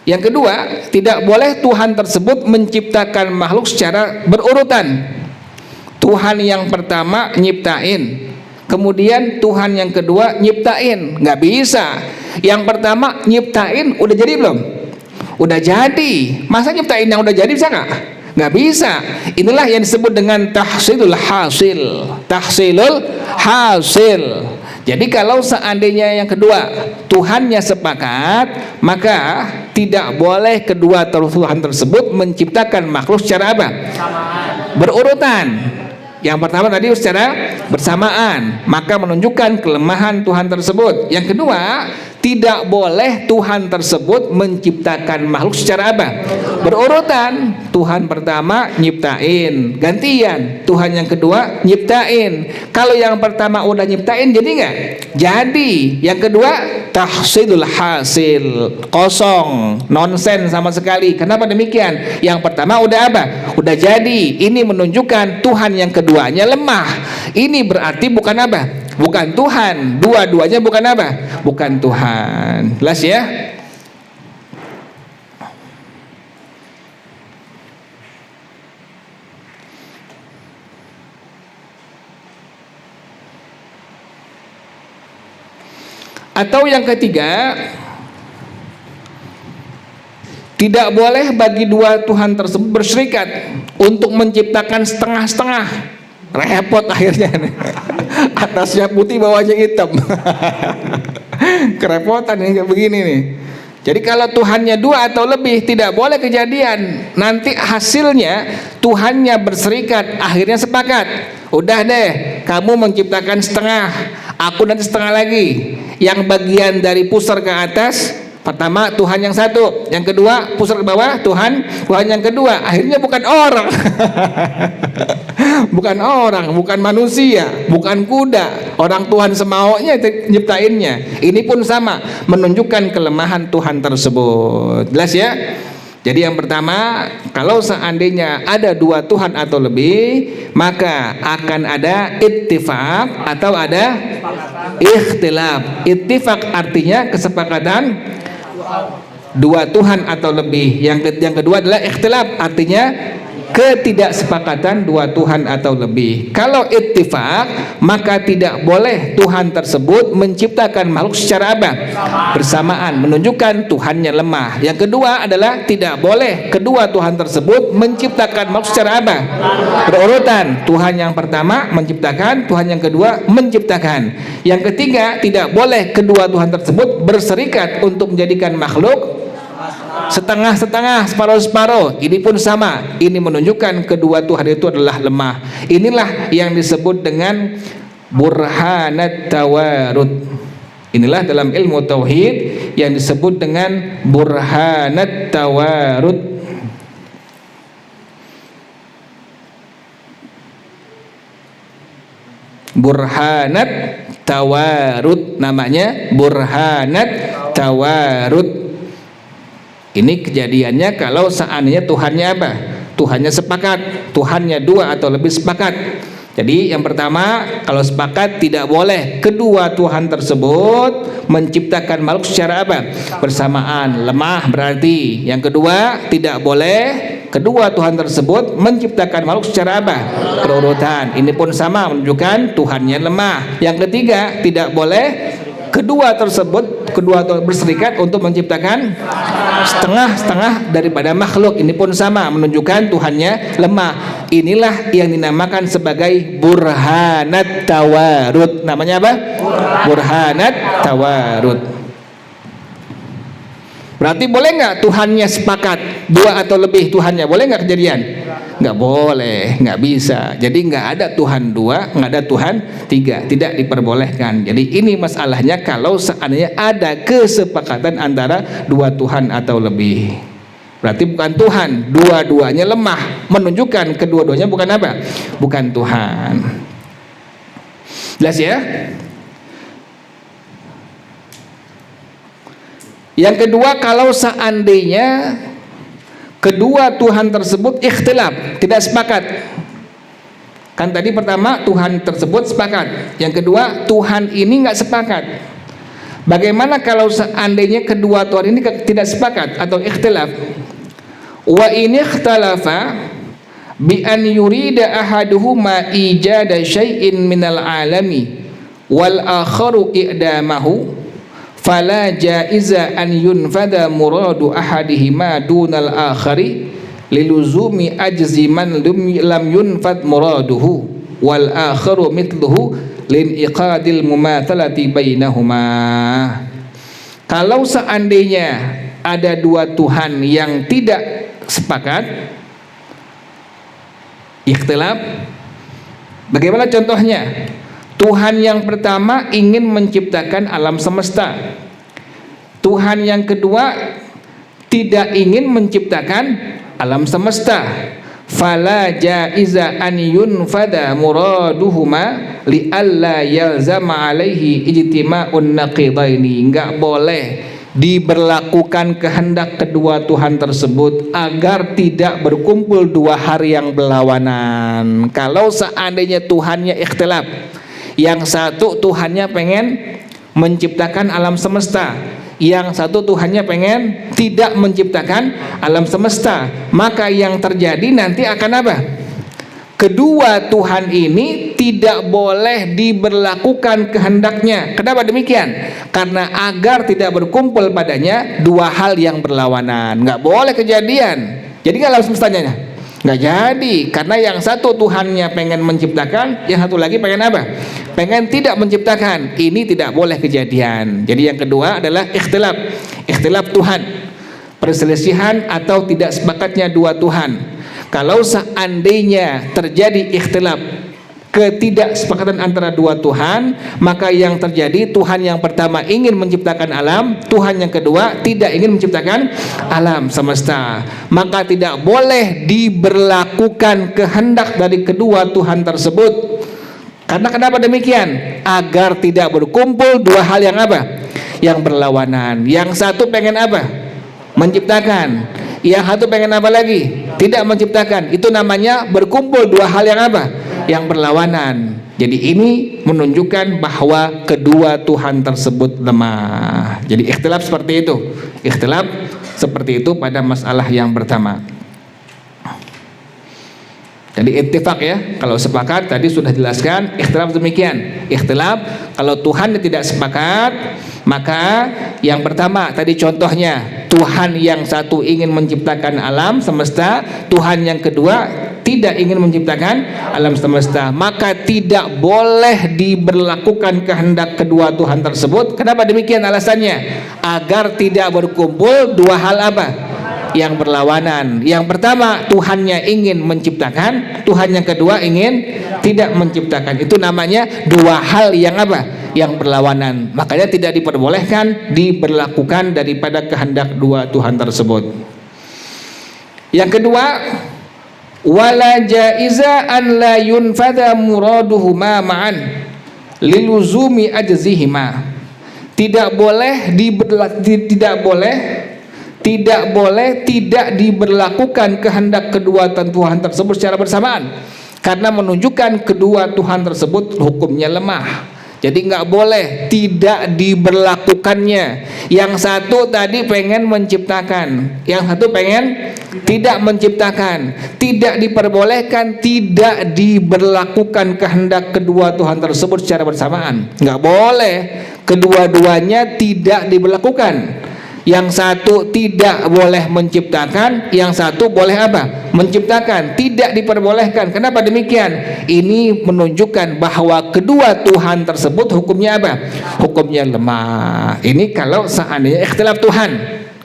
Yang kedua, tidak boleh Tuhan tersebut menciptakan makhluk secara berurutan. Tuhan yang pertama nyiptain, kemudian Tuhan yang kedua nyiptain. Nggak bisa. Yang pertama nyiptain udah jadi belum? Udah jadi. Masa nyiptain yang udah jadi bisa nggak? Nggak bisa. Inilah yang disebut dengan tahsilul hasil. Tahsilul hasil. Jadi kalau seandainya yang kedua Tuhannya sepakat, maka tidak boleh kedua Tuhan tersebut menciptakan makhluk secara apa? Berurutan. Yang pertama tadi secara bersamaan, maka menunjukkan kelemahan Tuhan tersebut. Yang kedua, tidak boleh Tuhan tersebut menciptakan makhluk secara apa? Berurutan. Tuhan pertama nyiptain, gantian. Tuhan yang kedua nyiptain. Kalau yang pertama udah nyiptain, jadi nggak? Jadi. Yang kedua, tahsilul hasil, kosong, nonsen sama sekali. Kenapa demikian? Yang pertama udah apa? Udah jadi. Ini menunjukkan Tuhan yang keduanya lemah. Ini berarti bukan apa? Bukan Tuhan. Dua-duanya bukan apa? Bukan Tuhan. Jelas ya? Atau yang ketiga, tidak boleh bagi dua Tuhan tersebut berserikat untuk menciptakan setengah-setengah. Repot akhirnya nih. Atasnya putih, bawahnya hitam. Kerepotan ini kayak begini nih. Jadi kalau Tuhannya dua atau lebih, tidak boleh kejadian. Nanti hasilnya Tuhannya berserikat, akhirnya sepakat. Udah deh, kamu menciptakan setengah, aku nanti setengah lagi. Yang bagian dari pusar ke atas, pertama Tuhan yang satu, yang kedua pusar ke bawah Tuhan yang kedua. Akhirnya bukan orang. Bukan orang, bukan manusia, bukan kuda. Orang Tuhan semaunya nyiptainnya. Ini pun sama, menunjukkan kelemahan Tuhan tersebut. Jelas ya? Jadi yang pertama, kalau seandainya ada dua Tuhan atau lebih, maka akan ada ittifaq atau ada ikhtilaf. Ittifaq artinya kesepakatan dua Tuhan atau lebih. Yang kedua adalah ikhtilaf, artinya ketidaksepakatan dua Tuhan atau lebih. Kalau ittifaq, maka tidak boleh Tuhan tersebut menciptakan makhluk secara apa? Bersamaan, menunjukkan Tuhannya lemah. Yang kedua adalah tidak boleh kedua Tuhan tersebut menciptakan makhluk secara apa? Berurutan. Tuhan yang pertama menciptakan, Tuhan yang kedua menciptakan. Yang ketiga, tidak boleh kedua Tuhan tersebut berserikat untuk menjadikan makhluk setengah-setengah, separuh-separuh. Ini pun sama. Ini menunjukkan kedua Tuhan itu adalah lemah. Inilah yang disebut dengan burhanat tawarud. Inilah dalam ilmu tauhid yang disebut dengan burhanat tawarud. Burhanat tawarud, namanya burhanat tawarud. Ini kejadiannya kalau seandainya Tuhannya apa? Tuhannya sepakat, Tuhannya dua atau lebih sepakat. Jadi yang pertama, kalau sepakat tidak boleh kedua Tuhan tersebut menciptakan makhluk secara apa? Bersamaan, lemah berarti. Yang kedua, tidak boleh kedua Tuhan tersebut menciptakan makhluk secara apa? Berurutan. Ini pun sama, menunjukkan Tuhannya lemah. Yang ketiga, tidak boleh kedua tersebut berserikat untuk menciptakan setengah-setengah daripada makhluk. Ini pun sama, menunjukkan Tuhannya lemah. Inilah yang dinamakan sebagai burhanat tawarud. Namanya apa? Burhanat tawarud. Berarti boleh nggak Tuhannya sepakat dua atau lebih Tuhannya? Boleh nggak kejadian? Nggak boleh, nggak bisa. Jadi nggak ada Tuhan dua, nggak ada Tuhan tiga, tidak diperbolehkan. Jadi ini masalahnya kalau seandainya ada kesepakatan antara dua Tuhan atau lebih. Berarti bukan Tuhan, dua-duanya lemah, menunjukkan kedua-duanya bukan apa? Bukan Tuhan. Jelas ya? Yang kedua, kalau seandainya kedua Tuhan tersebut ikhtilaf, tidak sepakat. Kan tadi pertama Tuhan tersebut sepakat, yang kedua Tuhan ini nggak sepakat. Bagaimana kalau seandainya kedua Tuhan ini tidak sepakat atau ikhtilaf? Wa in ikhtalafa bi an yurida ahaduhuma ijada syai'in minal alami wal akharu i'damahu fala jaiza an yunfada muradu ahadihima dunal akhari liluzumi ajzi man lam yunfad muraduhu wal akharu mithluhu lin iqadil mumathalati bainahuma. Kalau seandainya ada dua Tuhan yang tidak sepakat, ikhtilaf, bagaimana contohnya? Tuhan yang pertama ingin menciptakan alam semesta. Tuhan yang kedua tidak ingin menciptakan alam semesta. Fala jaiza an yunfada muraduhuma li alla yalzama alaihi ijtima'un naqidaini. Enggak boleh diberlakukan kehendak kedua Tuhan tersebut agar tidak berkumpul dua hal yang berlawanan. Kalau seandainya Tuhannya ikhtilaf, yang satu Tuhannya pengen menciptakan alam semesta, yang satu Tuhannya pengen tidak menciptakan alam semesta, maka yang terjadi nanti akan apa? Kedua Tuhan ini tidak boleh diberlakukan kehendaknya. Kenapa demikian? Karena agar tidak berkumpul padanya dua hal yang berlawanan. Nggak boleh kejadian. Jadi alam semestanya nggak jadi, karena yang satu Tuhannya pengen menciptakan, yang satu lagi pengen apa? Pengen tidak menciptakan. Ini tidak boleh kejadian. Jadi yang kedua adalah ikhtilaf. Ikhtilaf Tuhan, perselisihan atau tidak sepakatnya dua Tuhan. Kalau seandainya terjadi ikhtilaf, ketidaksepakatan antara dua Tuhan, maka yang terjadi Tuhan yang pertama ingin menciptakan alam, Tuhan yang kedua tidak ingin menciptakan alam semesta. Maka tidak boleh diberlakukan kehendak dari kedua Tuhan tersebut. Karena kenapa demikian? Agar tidak berkumpul dua hal yang apa? Yang berlawanan. Yang satu pengen apa? Menciptakan. Yang satu pengen apa lagi? Tidak menciptakan. Itu namanya berkumpul dua hal yang apa? Yang berlawanan. Jadi ini menunjukkan bahwa kedua Tuhan tersebut lemah. Jadi ikhtilaf seperti itu. Ikhtilaf seperti itu pada masalah yang pertama. Jadi ittifaq ya, kalau sepakat tadi sudah jelaskan. Ikhtilaf demikian. Ikhtilaf kalau Tuhan tidak sepakat, maka yang pertama tadi contohnya, Tuhan yang satu ingin menciptakan alam semesta, Tuhan yang kedua tidak ingin menciptakan alam semesta, maka tidak boleh diberlakukan kehendak kedua Tuhan tersebut. Kenapa demikian? Alasannya agar tidak berkumpul dua hal apa? Yang berlawanan. Yang pertama Tuhannya ingin menciptakan, Tuhan yang kedua ingin tidak menciptakan. Itu namanya dua hal yang apa? Yang berlawanan. Makanya tidak diperbolehkan diberlakukan daripada kehendak dua Tuhan tersebut. Yang kedua, wala jaiza an la yunfadha muraduhuma ma'an liluzumi ajzihima. Tidak boleh tidak diberlakukan kehendak kedua Tuhan tersebut secara bersamaan, karena menunjukkan kedua Tuhan tersebut hukumnya lemah. Jadi nggak boleh tidak diberlakukannya. Yang satu tadi pengen menciptakan, yang satu pengen tidak menciptakan. Tidak diperbolehkan tidak diberlakukan kehendak kedua Tuhan tersebut secara bersamaan. Nggak boleh kedua-duanya tidak diberlakukan. Yang satu tidak boleh menciptakan, yang satu boleh apa? Menciptakan. Tidak diperbolehkan. Kenapa demikian? Ini menunjukkan bahwa kedua Tuhan tersebut hukumnya apa? Hukumnya lemah. Ini kalau seandainya ikhtilaf Tuhan.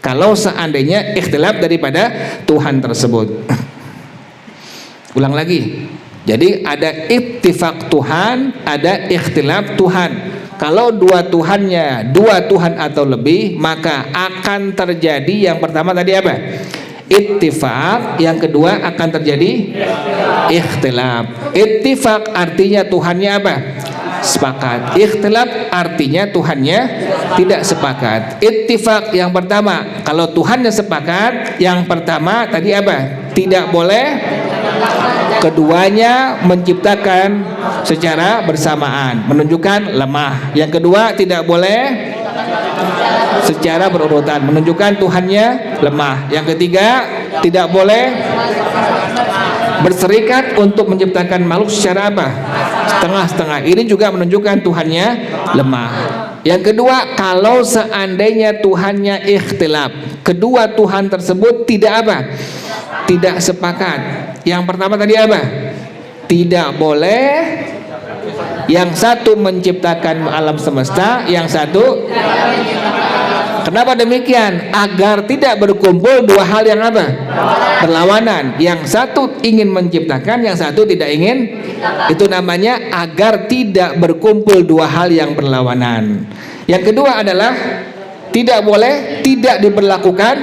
Kalau seandainya ikhtilaf daripada Tuhan tersebut. Ulang lagi. Jadi ada ittifaq Tuhan, ada ikhtilaf Tuhan. Kalau dua Tuhannya, dua Tuhan atau lebih, maka akan terjadi yang pertama tadi apa? Ittifaq. Yang kedua akan terjadi ikhtilaf. Ittifaq artinya Tuhannya apa? Sepakat. Ikhtilaf artinya Tuhannya tidak sepakat. Ittifaq yang pertama, kalau Tuhannya sepakat, yang pertama tadi apa? Tidak boleh keduanya menciptakan secara bersamaan, menunjukkan lemah. Yang kedua tidak boleh secara berurutan, menunjukkan Tuhannya lemah. Yang ketiga tidak boleh berserikat untuk menciptakan makhluk secara apa? Setengah-setengah. Ini juga menunjukkan Tuhannya lemah. Yang kedua, kalau seandainya Tuhannya ikhtilaf, kedua Tuhan tersebut tidak apa? Tidak sepakat. Yang pertama tadi apa? Tidak boleh yang satu menciptakan alam semesta, yang satu. Kenapa demikian? Agar tidak berkumpul dua hal yang apa? Berlawanan. Yang satu ingin menciptakan, yang satu tidak ingin. Itu namanya agar tidak berkumpul dua hal yang berlawanan. Yang kedua adalah tidak boleh tidak diberlakukan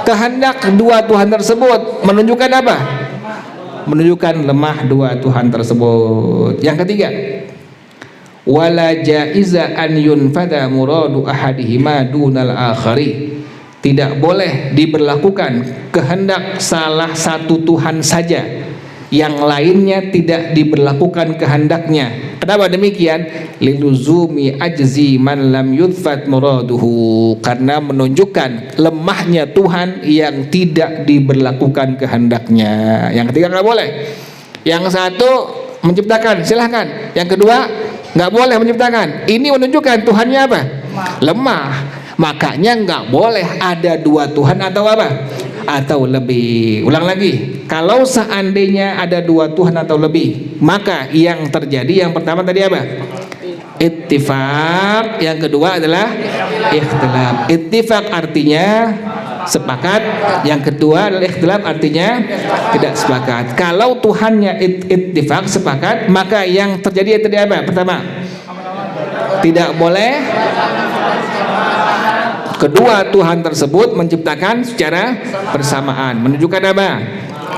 kehendak dua Tuhan tersebut. Menunjukkan apa? Menunjukkan lemah dua Tuhan tersebut. Yang ketiga, wala jaiza an yunfada muradu ahadihima dunal akhari. Tidak boleh diberlakukan kehendak salah satu Tuhan saja, yang lainnya tidak diberlakukan kehendaknya. Kenapa demikian? Liluzumi ajzi man lam yudfat muraduhu. Karena menunjukkan lemahnya Tuhan yang tidak diberlakukan kehendaknya. Yang ketiga nggak boleh. Yang satu menciptakan, silahkan. Yang kedua nggak boleh menciptakan. Ini menunjukkan Tuhannya apa? Lemah. Makanya nggak boleh ada dua Tuhan atau apa? Atau lebih. Ulang lagi. Kalau seandainya ada dua Tuhan atau lebih, maka yang terjadi yang pertama tadi apa? Ittifaq. Yang kedua adalah ikhtilaf. Ittifaq artinya sepakat. Yang kedua adalah ikhtilaf artinya tidak sepakat. Kalau Tuhannya ittifaq sepakat, maka yang terjadi tadi apa? Pertama, tidak boleh kedua Tuhan tersebut menciptakan secara bersamaan, menunjukkan apa?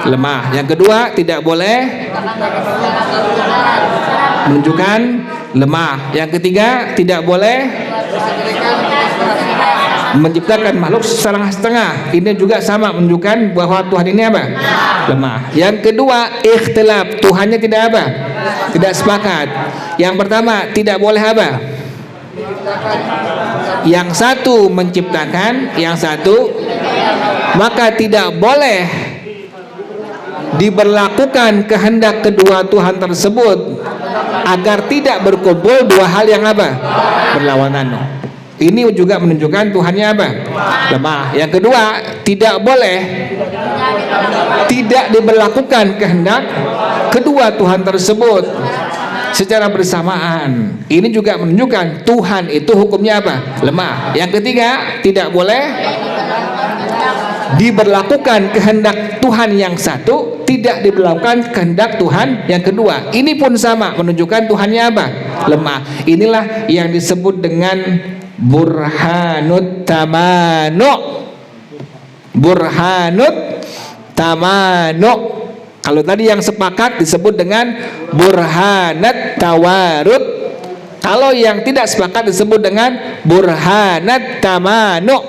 Lemah. Yang kedua tidak boleh menunjukkan lemah. Yang ketiga tidak boleh menciptakan makhluk setengah-setengah. Ini juga sama menunjukkan bahwa Tuhan ini apa? Lemah. Yang kedua ikhtilaf, Tuhannya tidak apa? Tidak sepakat. Yang pertama tidak boleh apa? Yang satu menciptakan, yang satu, maka tidak boleh diberlakukan kehendak kedua Tuhan tersebut agar tidak berkumpul dua hal yang apa? Berlawanan. Ini juga menunjukkan Tuhannya apa? Lemah. Yang kedua, tidak boleh tidak diberlakukan kehendak kedua Tuhan tersebut secara bersamaan. Ini juga menunjukkan Tuhan itu hukumnya apa? Lemah. Yang ketiga, tidak boleh diberlakukan kehendak Tuhan yang satu, tidak diberlakukan kehendak Tuhan yang kedua. Ini pun sama, menunjukkan Tuhannya apa? Lemah. Inilah yang disebut dengan burhanut tamanu. Burhanut tamanu. Kalau tadi yang sepakat disebut dengan burhanat tawarud. Kalau yang tidak sepakat disebut dengan burhanat tamanu.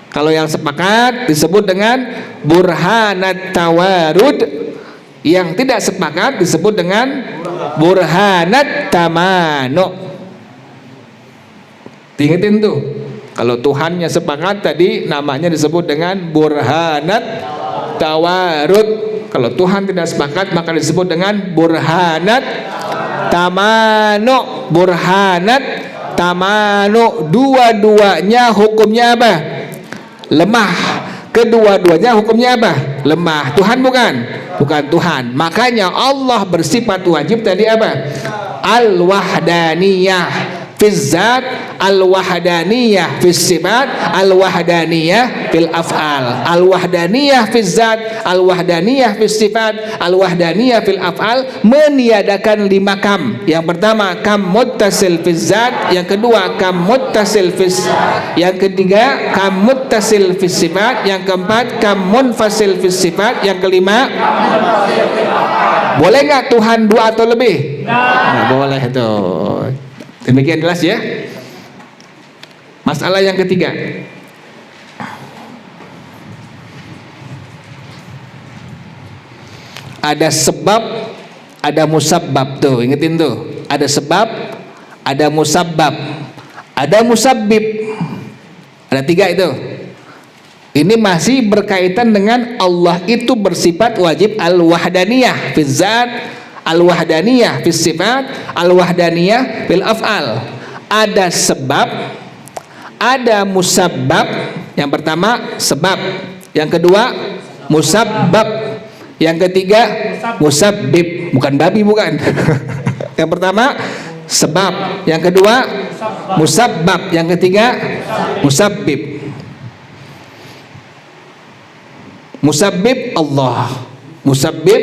Kalau yang sepakat disebut dengan burhanat tawarud. Yang tidak sepakat disebut dengan burhanat tamanu. Diingetin tuh, kalau Tuhannya sepakat tadi namanya disebut dengan burhanat tawarud. Kalau Tuhan tidak sepakat maka disebut dengan burhanat tamanu. Burhanat tamanu, dua-duanya hukumnya apa? Lemah. Kedua-duanya hukumnya apa? Lemah. Tuhan bukan? Bukan Tuhan. Makanya Allah bersifat wajib tadi apa? Al-wahdaniyah fil zat, al-wahdaniyah fil sifat, al-wahdaniyah fil af'al. Al-wahdaniyah fil zat, al-wahdaniyah fil sifat, al-wahdaniyah fil af'al, meniadakan 5 kam. Yang pertama kam muttasil fil zat, yang kedua kam muttasil fil, yang ketiga kam muttasil fil sifat, yang keempat kam munfasil fil sifat, yang kelima boleh nggak Tuhan 2 atau lebih? Nah, boleh itu. Demikian jelas ya. Masalah yang ketiga, ada sebab, ada musabbab. Tuh ingetin tuh, ada sebab, ada musabbab, ada musabbib. Ada 3 itu. Ini masih berkaitan dengan Allah itu bersifat wajib al-wahdaniyah fil zat, al-wahdaniyah fis sifat, al-wahdaniyah fil af'al. Ada sebab, ada musabbab. Yang pertama sebab, yang kedua musabbab, yang ketiga musabbib. Bukan babi, bukan. Yang pertama sebab, yang kedua musabbab, yang ketiga musabbib. Musabbib Allah, musabbib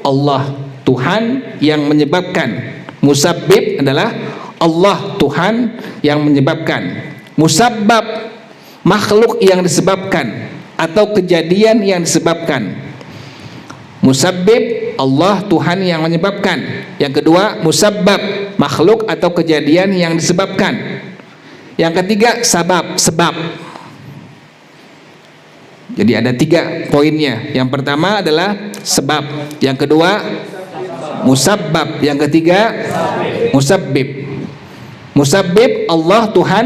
Allah, Tuhan yang menyebabkan. Musabbib adalah Allah, Tuhan yang menyebabkan. Musabbab, makhluk yang disebabkan atau kejadian yang disebabkan. Musabbib, Allah, Tuhan yang menyebabkan. Yang kedua musabbab, makhluk atau kejadian yang disebabkan. Yang ketiga sabab, sebab. Jadi ada 3 poinnya. Yang pertama adalah sebab, yang kedua musabbab, yang ketiga musabbib. Musabbib Allah, Tuhan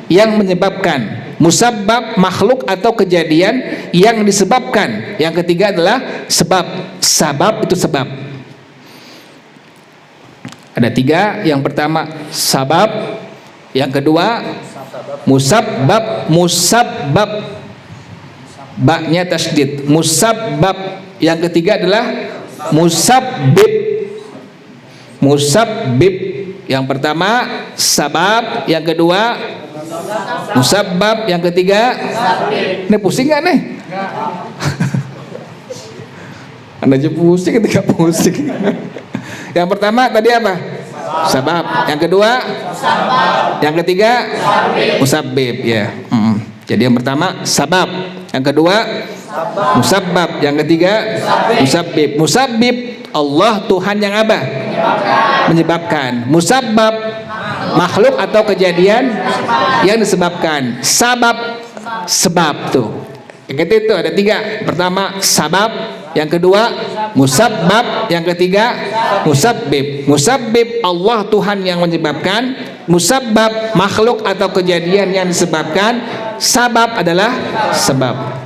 yang menyebabkan. Musabbab, makhluk atau kejadian yang disebabkan. Yang ketiga adalah sebab. Sabab itu sebab. Ada 3. Yang pertama sabab, yang kedua musabbab. Musabbab, baknya tasdid, musabbab. Yang ketiga adalah musabbib. Musabbib, yang pertama sabab, yang kedua musabbab, yang ketiga ini pusing gak nih? Anda aja pusing ketika pusing. Yang pertama tadi apa? Sabab. Yang kedua yang ketiga musabbib ya. Jadi yang pertama sabab, yang kedua musabbab, yang ketiga musabbib. Musabbib Allah, Tuhan yang apa? Menyebabkan. Musabbab, makhluk atau kejadian yang disebabkan. Sabab, sebab tuh. Yang ketiga itu ada 3. Pertama sabab, yang kedua musabbab, yang ketiga musabbib. Musabbib Allah, Tuhan yang menyebabkan. Musabbab, makhluk atau kejadian yang disebabkan. Sabab adalah sebab.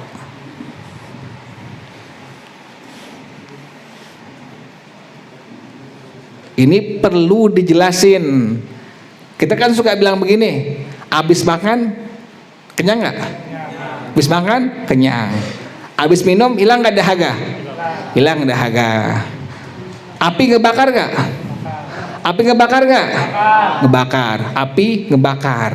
Ini perlu dijelasin. Kita kan suka bilang begini, habis makan kenyang nggak? Habis makan kenyang. Habis minum hilang nggak dahaga? Hilang dahaga. Api ngebakar nggak? Api ngebakar nggak? Ngebakar. Api ngebakar.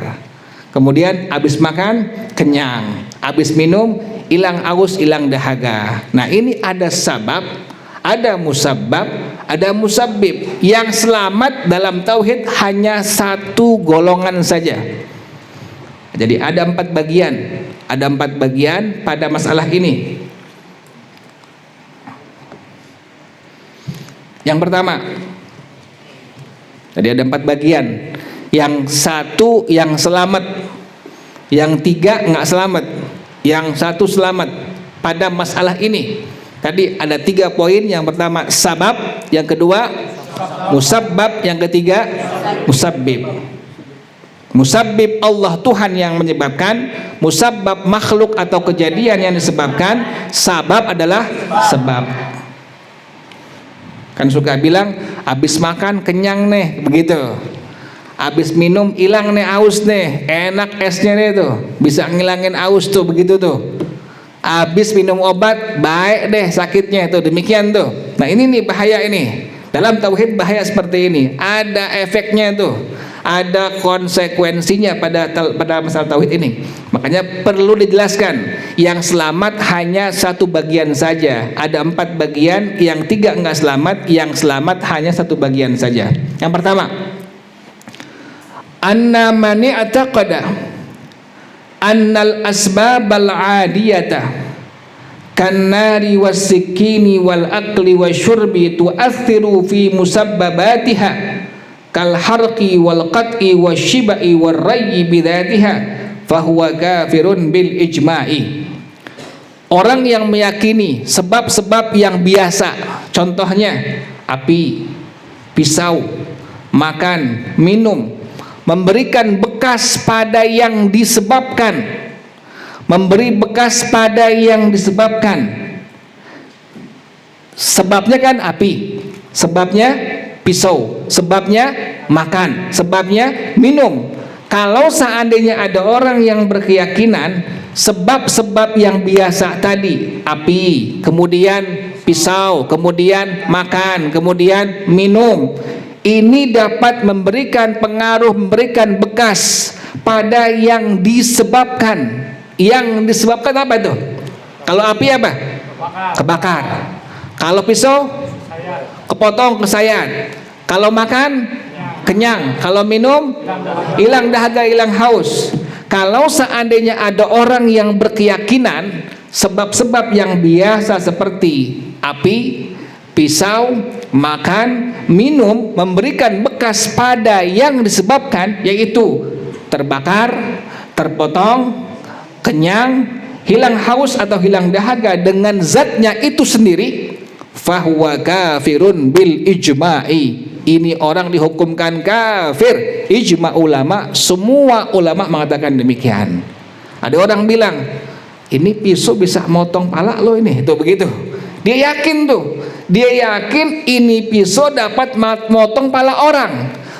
Kemudian habis makan kenyang. Habis minum hilang aus, hilang dahaga. Nah, ini ada sabab, ada musabbab, ada musabbib. Yang selamat dalam tauhid hanya satu golongan saja. Jadi ada 4 bagian. Ada 4 bagian pada masalah ini. Yang pertama, jadi ada 4 bagian. Yang satu yang selamat, yang 3 nggak selamat, yang 1 selamat pada masalah ini. Tadi ada 3 poin. Yang pertama sabab, yang kedua musabbab, yang ketiga musabbib. Musabbib Allah Tuhan yang menyebabkan, musabbab makhluk atau kejadian yang disebabkan, sabab adalah sebab. Kan suka bilang habis makan kenyang nih, begitu. Habis minum hilang nih aus nih, enak esnya nih tuh, bisa ngilangin aus tuh, begitu tuh. Habis minum obat baik deh sakitnya tuh, demikian tuh. Nah, ini nih bahaya ini. Dalam tauhid bahaya seperti ini. Ada efeknya tuh, ada konsekuensinya pada masalah tauhid ini. Makanya perlu dijelaskan. Yang selamat hanya 1 bagian saja. Ada 4 bagian, yang 3 enggak selamat, yang selamat hanya 1 bagian saja. Yang pertama, anna mani ataqada annal asbabal adiyata kannari wasikini wal akli wasyurbi tuathiru fi musabbabatiha kal harqi wal qat'i wasyibai wal rayyi bidatiha fahuwa kafirun bil ijma'i. Orang yang meyakini sebab-sebab yang biasa, contohnya api, pisau, makan, minum, memberikan bekas pada yang disebabkan, memberi bekas pada yang disebabkan. Sebabnya kan api, sebabnya pisau, sebabnya makan, sebabnya minum. Kalau seandainya ada orang yang berkeyakinan sebab-sebab yang biasa tadi, api, kemudian pisau, kemudian makan, kemudian minum, ini dapat memberikan pengaruh, memberikan bekas pada yang disebabkan. Yang disebabkan apa itu? Kalau api apa? Kebakar. Kalau pisau kepotong, kesayat. Kalau makan kenyang. Kalau minum hilang dahaga, hilang haus. Kalau seandainya ada orang yang berkeyakinan sebab-sebab yang biasa seperti api, pisau, makan, minum memberikan bekas pada yang disebabkan, yaitu terbakar, terpotong, kenyang, hilang haus atau hilang dahaga dengan zatnya itu sendiri, fahuwa kafirun bil ijma'i. Ini orang dihukumkan kafir, ijma ulama, semua ulama mengatakan demikian. Ada orang bilang ini pisau bisa motong pala lo ini, tuh begitu. Dia yakin tuh, dia yakin ini pisau dapat motong pala orang.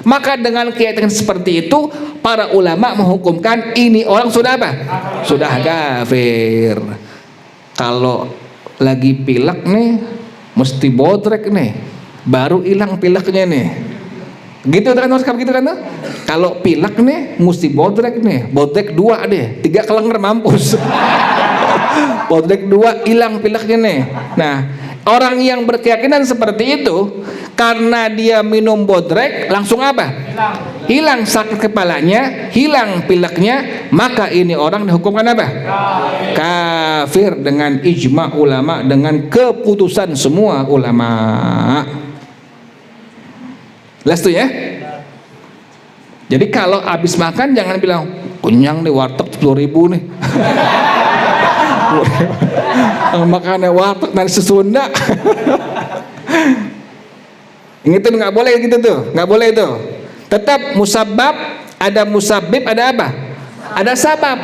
Maka dengan keyakinan seperti itu, para ulama menghukumkan ini orang sudah apa? Sudah kafir. Kalau lagi pilek nih, mesti bodrek nih, baru hilang pileknya nih. Gitu kan, harus gitu kan? Kalau pilek nih, mesti bodrek nih, bodrek 2 deh, 3 kelenger mampus. Bodrek 2 hilang pileknya nih. Nah, orang yang berkeyakinan seperti itu, karena dia minum bodrek langsung apa? Hilang sakit kepalanya, hilang pileknya, maka ini orang dihukumkan apa? Kafir dengan ijma ulama, dengan keputusan semua ulama. Jelas tuh ya? Jadi kalau habis makan jangan bilang kenyang nih, warteg 10.000 nih. Makannya warteg nasi Sunda. Itu nggak boleh gitu tuh, nggak boleh itu. Tetap musabbab, ada musabbib, ada apa? Ada sabab.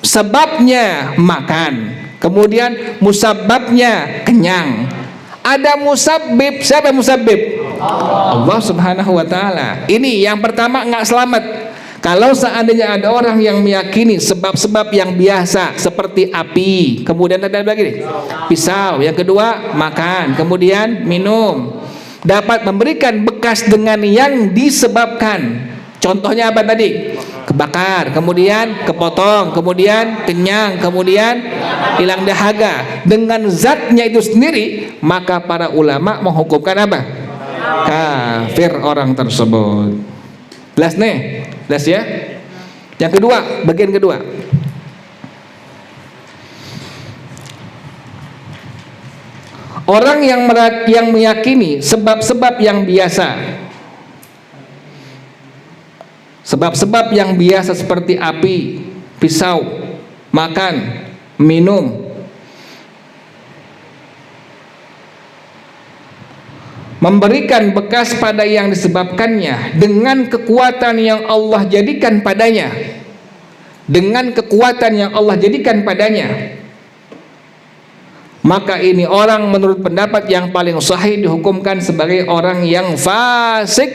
Sebabnya makan, kemudian musabbabnya kenyang. Ada musabbib, siapa musabbib? Allah Subhanahu wa Ta'ala. Ini yang pertama, nggak selamat. Kalau seandainya ada orang yang meyakini sebab-sebab yang biasa seperti api, kemudian ada lagi nih, pisau, yang kedua makan, kemudian minum, dapat memberikan bekas dengan yang disebabkan. Contohnya apa tadi? Kebakar, kemudian kepotong, kemudian kenyang, kemudian hilang dahaga. Dengan zatnya itu sendiri, maka para ulama menghukumkan apa? Kafir orang tersebut. Jelas nih? Jelas ya? Yang kedua, bagian kedua. Orang yang meyakini sebab-sebab yang biasa. Sebab-sebab yang biasa seperti api, pisau, makan, minum, memberikan bekas pada yang disebabkannya dengan kekuatan yang Allah jadikan padanya, dengan kekuatan yang Allah jadikan padanya, maka ini orang menurut pendapat yang paling sahih dihukumkan sebagai orang yang fasik